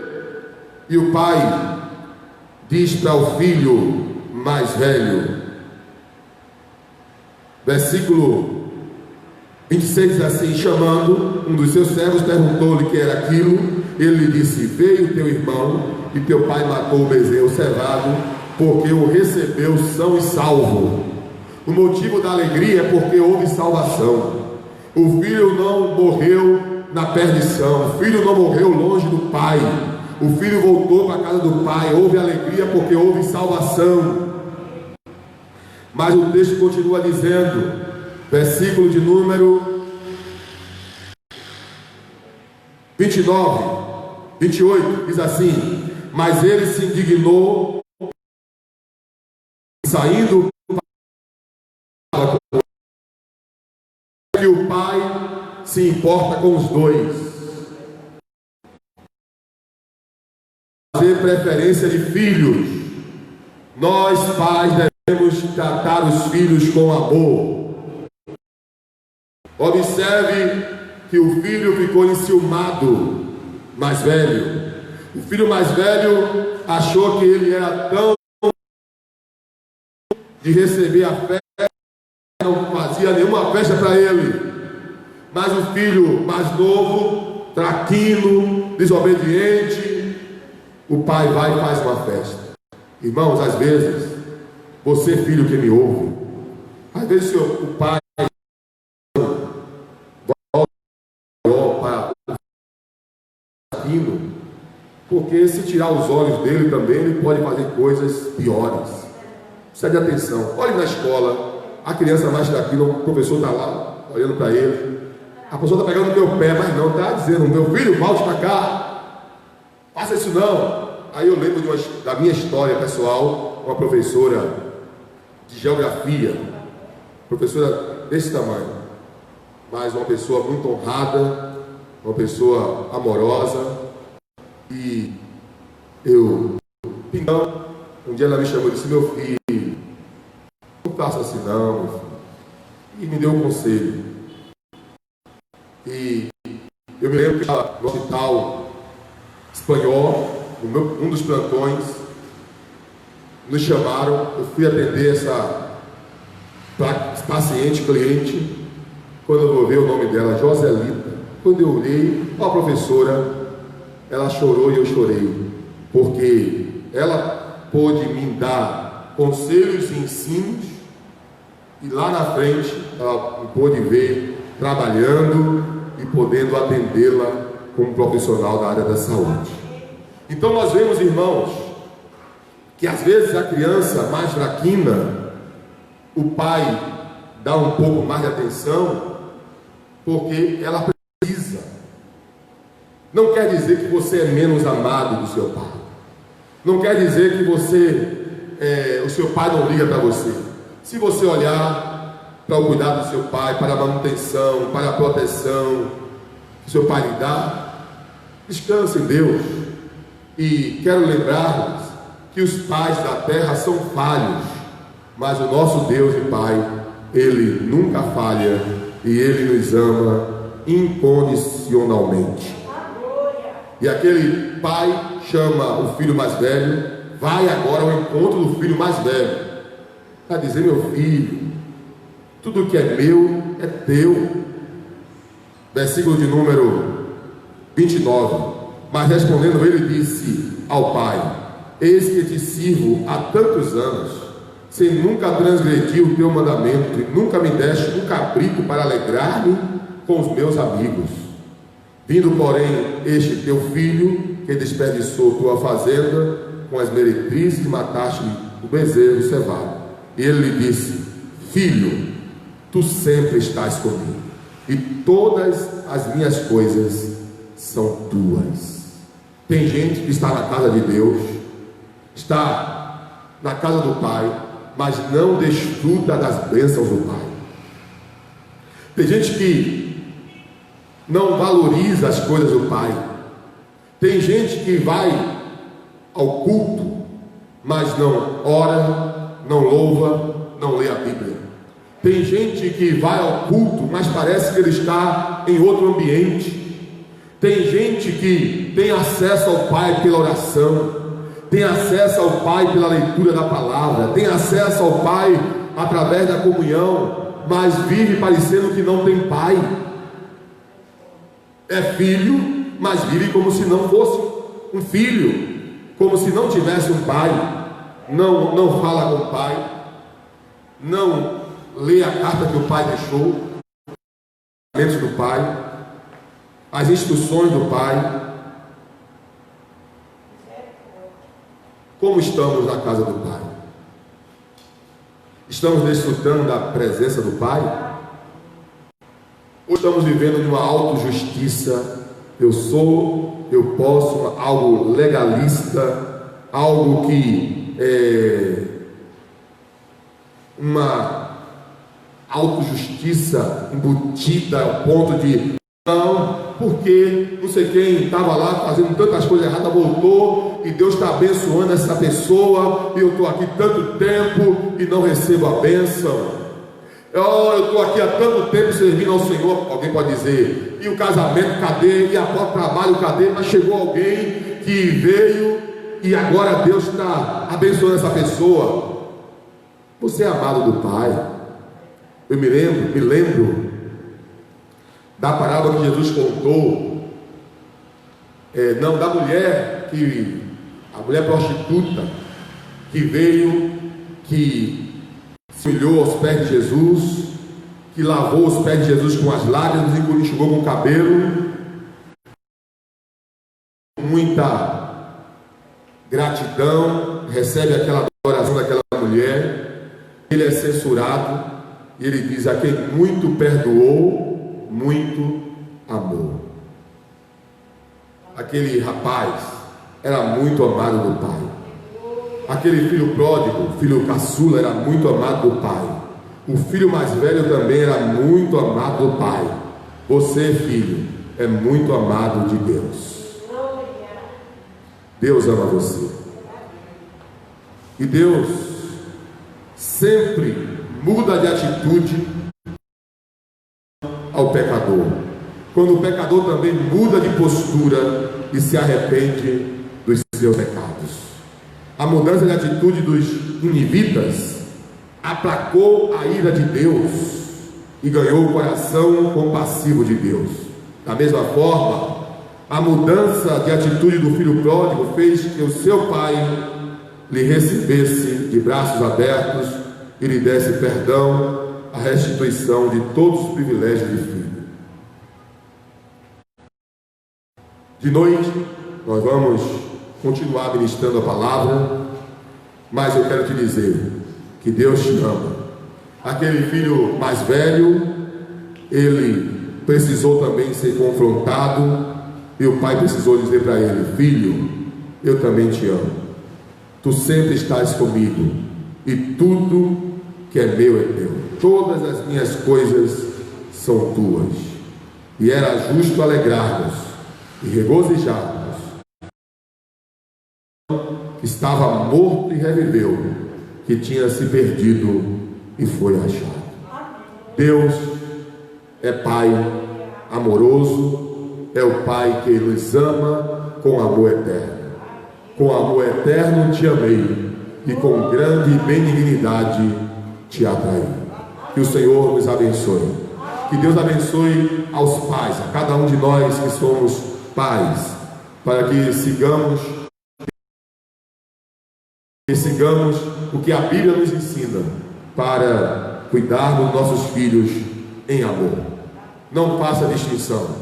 E o pai diz para o filho mais velho, versículo 26 diz assim: chamando um dos seus servos, perguntou-lhe o que era aquilo. Ele lhe disse: veio teu irmão e teu pai matou o bezerro cevado, porque o recebeu são e salvo. O motivo da alegria é porque houve salvação. O filho não morreu na perdição, o filho não morreu longe do pai, o filho voltou para a casa do pai. Houve alegria porque houve salvação. Mas o texto continua dizendo, versículo de número 28, diz assim: mas ele se indignou, saindo que o pai se importa com os dois. Fazer preferência de filhos. Nós, pais, devemos tratar os filhos com amor. Observe que o filho ficou enciumado, mais velho. O filho mais velho achou que ele era tão de receber a festa, não fazia nenhuma festa para ele. Mas o filho mais novo, traquino, desobediente, o pai vai e faz uma festa. Irmãos, às vezes, você filho que me ouve, às vezes o pai para o, porque se tirar os olhos dele também, ele pode fazer coisas piores. Precisa de atenção. Olhe na escola, a criança mais daquilo, o professor está lá, olhando para ele, a pessoa está pegando no meu pé, mas não, está dizendo: meu filho, volte para cá, faça isso não. Aí eu lembro da minha história pessoal, uma professora de geografia, professora desse tamanho, mas uma pessoa muito honrada, uma pessoa amorosa. E então, um dia ela me chamou e disse: meu filho, não faça assim não, meu filho. E me deu um conselho. E eu me lembro que no hospital espanhol, um dos plantões, nos chamaram. Eu fui atender essa paciente, cliente. Quando eu vou ver o nome dela, Joselita, quando eu olhei, a professora, ela chorou e eu chorei, porque ela pôde me dar conselhos e ensinos, e lá na frente ela me pôde ver trabalhando e podendo atendê-la como profissional da área da saúde. Então nós vemos, irmãos, que às vezes a criança mais fraquina, o pai dá um pouco mais de atenção, porque ela precisa. Não quer dizer que você é menos amado do seu pai. Não quer dizer que o seu pai não liga para você. Se você olhar para o cuidado do seu pai, para a manutenção, para a proteção que seu pai lhe dá, descanse em Deus. E quero lembrar-vos que os pais da terra são falhos, mas o nosso Deus e Pai, Ele nunca falha e Ele nos ama incondicionalmente. E aquele pai chama o filho mais velho, vai agora ao encontro do filho mais velho, para dizer: meu filho, tudo que é meu é teu. Versículo de número 29. Mas respondendo ele, disse ao pai: eis que te sirvo há tantos anos, sem nunca transgredir o teu mandamento, e nunca me deste um cabrito para alegrar-me com os meus amigos. Vindo, porém, este teu filho, que desperdiçou tua fazenda com as meretrizes, e mataste o bezerro cevado. E ele lhe disse: filho, tu sempre estás comigo, e todas as minhas coisas são tuas. Tem gente que está na casa de Deus, está na casa do Pai, mas não desfruta das bênçãos do Pai. Tem gente que não valoriza as coisas do Pai. Tem gente que vai ao culto, mas não ora, não louva, não lê a Bíblia. Tem gente que vai ao culto, mas parece que ele está em outro ambiente. Tem gente que tem acesso ao Pai pela oração, tem acesso ao Pai pela leitura da palavra, tem acesso ao Pai através da comunhão, mas vive parecendo que não tem pai. É filho, mas vive como se não fosse um filho, como se não tivesse um pai. Não fala com o pai, não lê a carta que o pai deixou, os mandamentos do pai, as instruções do pai. Como estamos na casa do Pai? Estamos desfrutando da presença do Pai? Ou estamos vivendo de uma autojustiça? Eu sou, eu posso, algo legalista, algo que é uma autojustiça embutida ao ponto de não, porque não sei quem estava lá fazendo tantas coisas erradas, voltou e Deus está abençoando essa pessoa, e eu estou aqui tanto tempo e não recebo a bênção. Eu estou aqui há tanto tempo servindo ao Senhor. Alguém pode dizer, e o casamento cadê? E após o trabalho cadê? Mas chegou alguém que veio e agora Deus está abençoando essa pessoa. Você é amado do Pai. Eu me lembro da parábola que Jesus contou, da mulher a mulher prostituta que veio, que se humilhou aos pés de Jesus, que lavou os pés de Jesus com as lágrimas e enxugou com o cabelo, muita gratidão, recebe aquela adoração daquela mulher. Ele é censurado e ele diz: a quem muito perdoou, muito amor. Aquele rapaz era muito amado do pai. Aquele filho pródigo, filho caçula, era muito amado do pai. O filho mais velho também era muito amado do pai. Você, filho, é muito amado de Deus. Deus ama você. E Deus sempre muda de atitude ao pecador. Quando o pecador também muda de postura e se arrepende dos seus pecados. A mudança de atitude dos ninivitas aplacou a ira de Deus e ganhou o coração compassivo de Deus. Da mesma forma, a mudança de atitude do filho pródigo fez que o seu pai lhe recebesse de braços abertos e lhe desse perdão, a restituição de todos os privilégios de filho. De noite, nós vamos continuar ministrando a palavra, mas eu quero te dizer que Deus te ama. Aquele filho mais velho, ele precisou também ser confrontado, e o pai precisou dizer para ele: filho, eu também te amo, tu sempre estás comigo, e tudo que é meu é teu, todas as minhas coisas são tuas. E era justo alegrarmos e regozijarmos. Estava morto e reviveu, que tinha se perdido e foi achado. Deus é Pai amoroso, é o Pai que nos ama com amor eterno. Com amor eterno te amei, e com grande benignidade te atraí. Que o Senhor nos abençoe. Que Deus abençoe aos pais, a cada um de nós que somos pais, para que sigamos o que a Bíblia nos ensina, para cuidar dos nossos filhos em amor. Não faça distinção.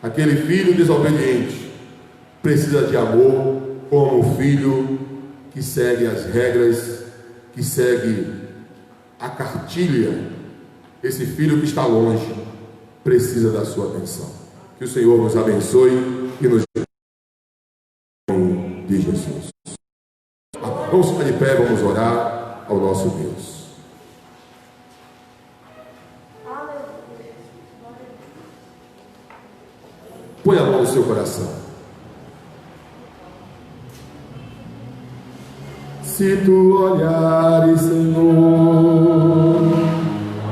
Aquele filho desobediente precisa de amor, como o filho que segue as regras, que segue a cartilha. Esse filho que está longe precisa da sua atenção. Que o Senhor nos abençoe e nos Vamos ficar de pé, vamos orar ao nosso Deus. Põe a mão no seu coração. Se tu olhares, Senhor,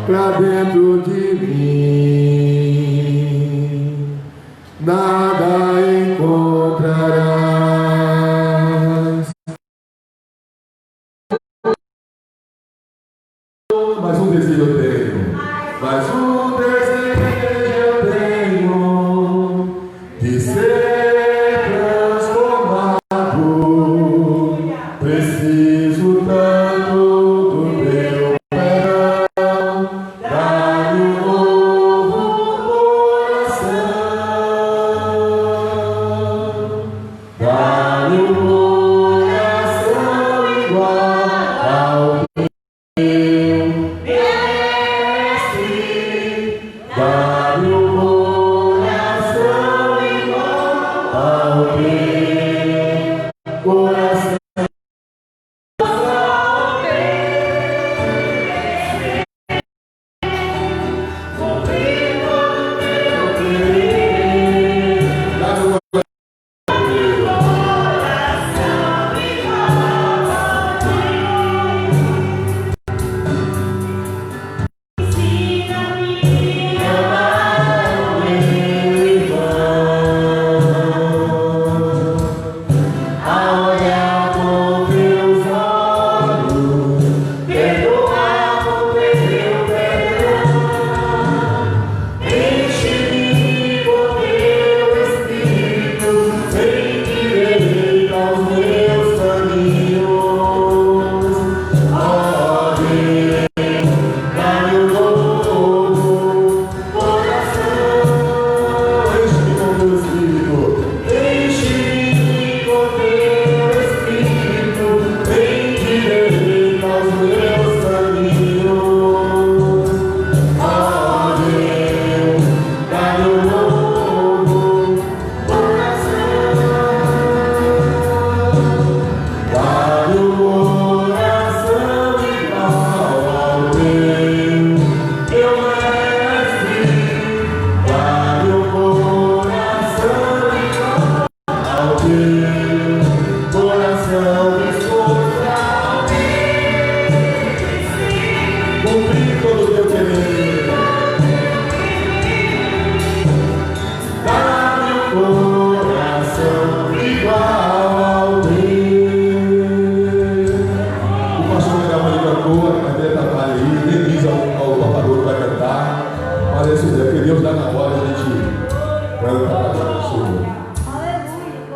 para dentro de mim, nada encontrarás. Mais um desejo eu tenho. Mais um desejo eu tenho de ser transformado. Preciso tanto do teu perdão. Dá-me um novo coração. Dá-me um coração igual ao teu. Dá-me um coração igual ao teu coração.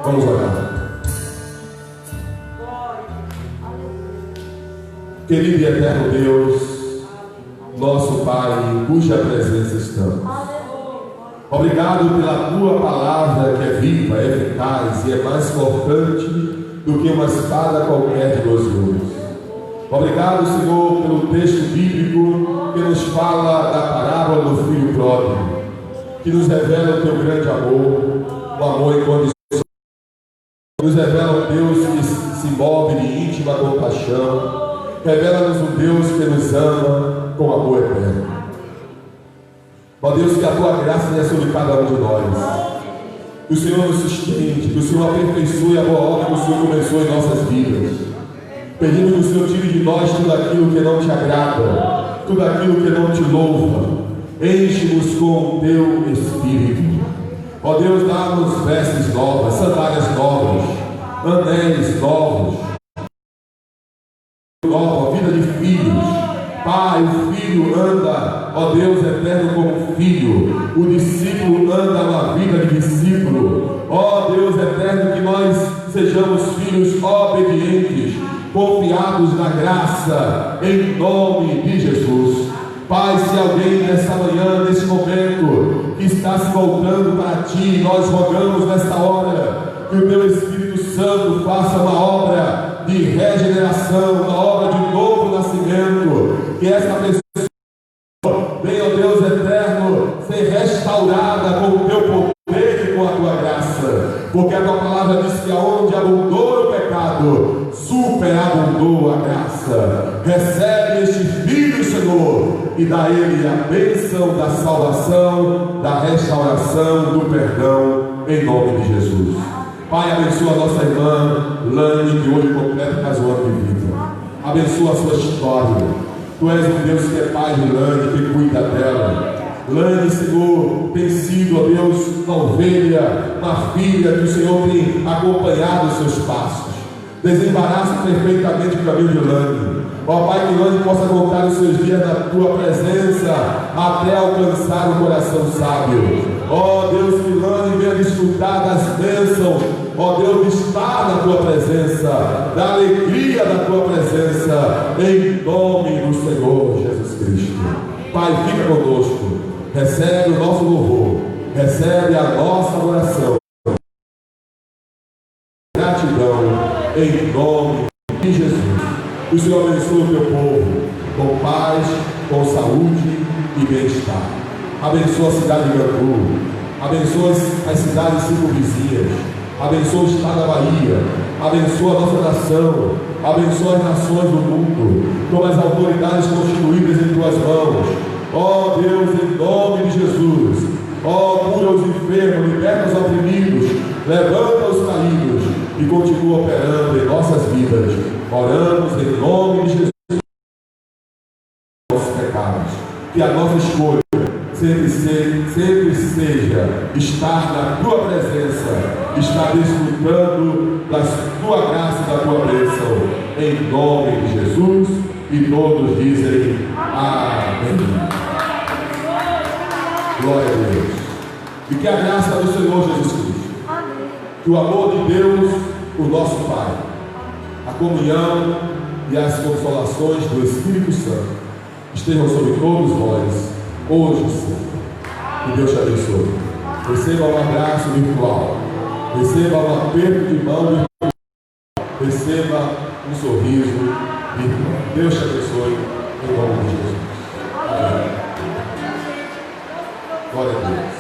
Vamos orar. Querido e eterno Deus, nosso Pai, em cuja presença estamos. Obrigado pela Tua palavra que é viva, é eficaz e é mais cortante do que uma espada qualquer de 2 gumes. Obrigado, Senhor, pelo texto bíblico que nos fala da parábola do filho pródigo, que nos revela o Teu grande amor, o amor incondicional. Nos revela um Deus que se move de íntima compaixão. Revela-nos um Deus que nos ama com amor eterno. Ó Deus, que a Tua graça venha sobre cada um de nós. Que o Senhor nos sustente, que o Senhor aperfeiçoe a boa obra que o Senhor começou em nossas vidas. Pedimos que o Senhor tire de nós tudo aquilo que não Te agrada, tudo aquilo que não Te louva. Enche-nos com o Teu Espírito. Ó Deus, dá-nos vestes novas, sandálias novas, anéis novos, nova vida de filhos. Pai, o filho anda, ó Deus eterno, como filho. O discípulo anda na vida de discípulo. Ó Deus eterno, que nós sejamos filhos obedientes, confiados na graça, em nome de Jesus. Pai, se alguém nessa manhã, nesse momento, que está se voltando para Ti, nós rogamos nesta hora que o Teu Espírito Santo faça uma obra de regeneração, uma obra de novo nascimento, que essa pessoa venha, ó Deus eterno, ser restaurada com o Teu poder e com a Tua graça, porque a Tua palavra diz que aonde abundou o pecado, superabundou Recebe este filho, Senhor, e dá a ele a bênção da salvação, da restauração, do perdão, em nome de Jesus. Pai, abençoa a nossa irmã Lani, que hoje completa mais um ano de vida. Abençoa a sua história. Tu és um Deus que é pai de Lani, que cuida dela. Lani, Senhor, tem sido, ó Deus, uma ovelha, uma filha que o Senhor tem acompanhado os seus passos. Desembaraça perfeitamente o caminho de Lani. Ó Pai, que Lani possa contar os seus dias na tua presença até alcançar o coração sábio. Ó Deus, que Lani venha desfrutar das bênçãos, ó Deus, de estar na tua presença, da alegria da tua presença, em nome do Senhor Jesus Cristo. Pai, fica conosco, recebe o nosso louvor, recebe a nossa oração. Gratidão, em nome de Jesus. O Senhor abençoe o teu povo com paz, com saúde e bem-estar. Abençoa a cidade de Grandu, abençoa as cidades circunvizinhas, abençoa o estado da Bahia, abençoa a nossa nação, abençoa as nações do mundo, com as autoridades constituídas em tuas mãos. Ó Deus, em nome de Jesus, ó, cura os enfermos, liberta os oprimidos, levanta os caídos e continua operando em nossas vidas. Oramos em nome de Jesus. Nossos pecados, que a nossa escolha sempre seja estar na tua presença, estar desfrutando da tua graça e da tua bênção, em nome de Jesus. E todos dizem amém. Glória a Deus. E que a graça do Senhor Jesus Cristo, que o amor de Deus, o nosso Pai, a comunhão e as consolações do Espírito Santo estejam sobre todos nós, hoje e sempre. Que Deus te abençoe. Receba um abraço virtual, receba um aperto de mão virtual, receba um sorriso virtual. Deus te abençoe em nome de Jesus. Amém. Glória a Deus.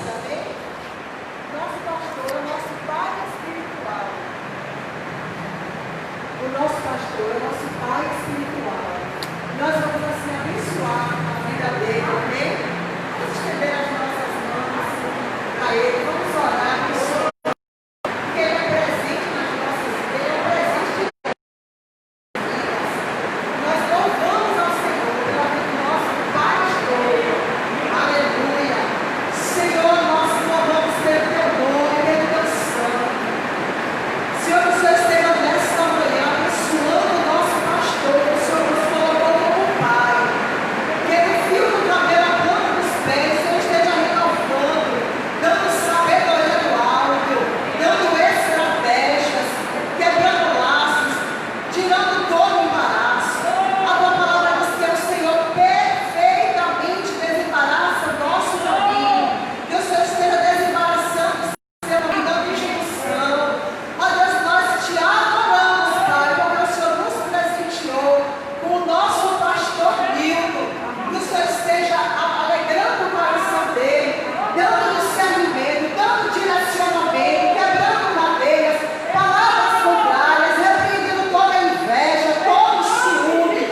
Nosso pastor, nosso pai espiritual. O nosso pastor, nosso pai espiritual. Nós vamos assim abençoar a vida dele, amém? Vamos estender as nossas mãos para ele, vamos orar, abençoar. Porque ele é presente nas nossas vidas, ele é presente de vidas. Nós louvamos ao Senhor pela vida do nosso pastor. Aleluia. Senhor, nós louvamos pelo teu nome, pelo teu santo. Senhor, o Senhor esteja nesta manhã abençoando o nosso pastor, o Senhor nos colocou como Pai. Que ele fio do cabelo a ponta dos pés, o Senhor esteja renovando, dando sabedoria do alto, dando estratégias, quebrando laços, tirando todo o embaraço. A tua palavra diz que é o Senhor perfeitamente desembaraça o nosso caminho. Que o Senhor esteja desembaraçando o seu caminho, dando instrução. Ó Deus, nós te adoramos, Pai, porque o Senhor nos presenteou com o nosso pastor Milton. Que o Senhor esteja alegrando o coração dele, dando discernimento, dando direcionamento, quebrando cadeias, palavras contrárias, repreendendo toda a inveja, todo o ciúme,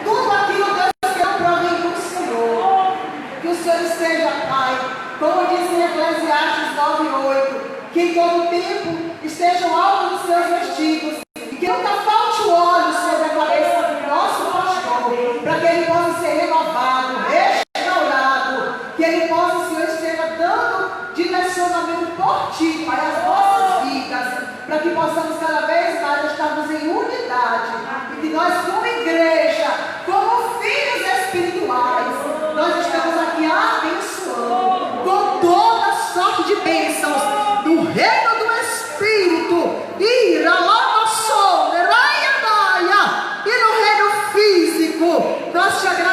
tudo aquilo, Deus, que não provém do Senhor. Que o Senhor esteja, Pai, como diz em Eclesiastes 9:8, que em todo tempo estejam altos os seus vestidos, e que nunca falte o óleo sobre a cabeça do nosso pastor, para que ele possa ser renovado, restaurado, que ele possa, Senhor, esteja dando direcionamento por ti, Pai, às nossas vidas, para que possamos cada vez mais estarmos em unidade, e que nós, como igreja, como filhos espirituais, nós estamos aqui abençoando com toda sorte de bênçãos do reino do Espírito, e no reino físico. Nós te agradecemos.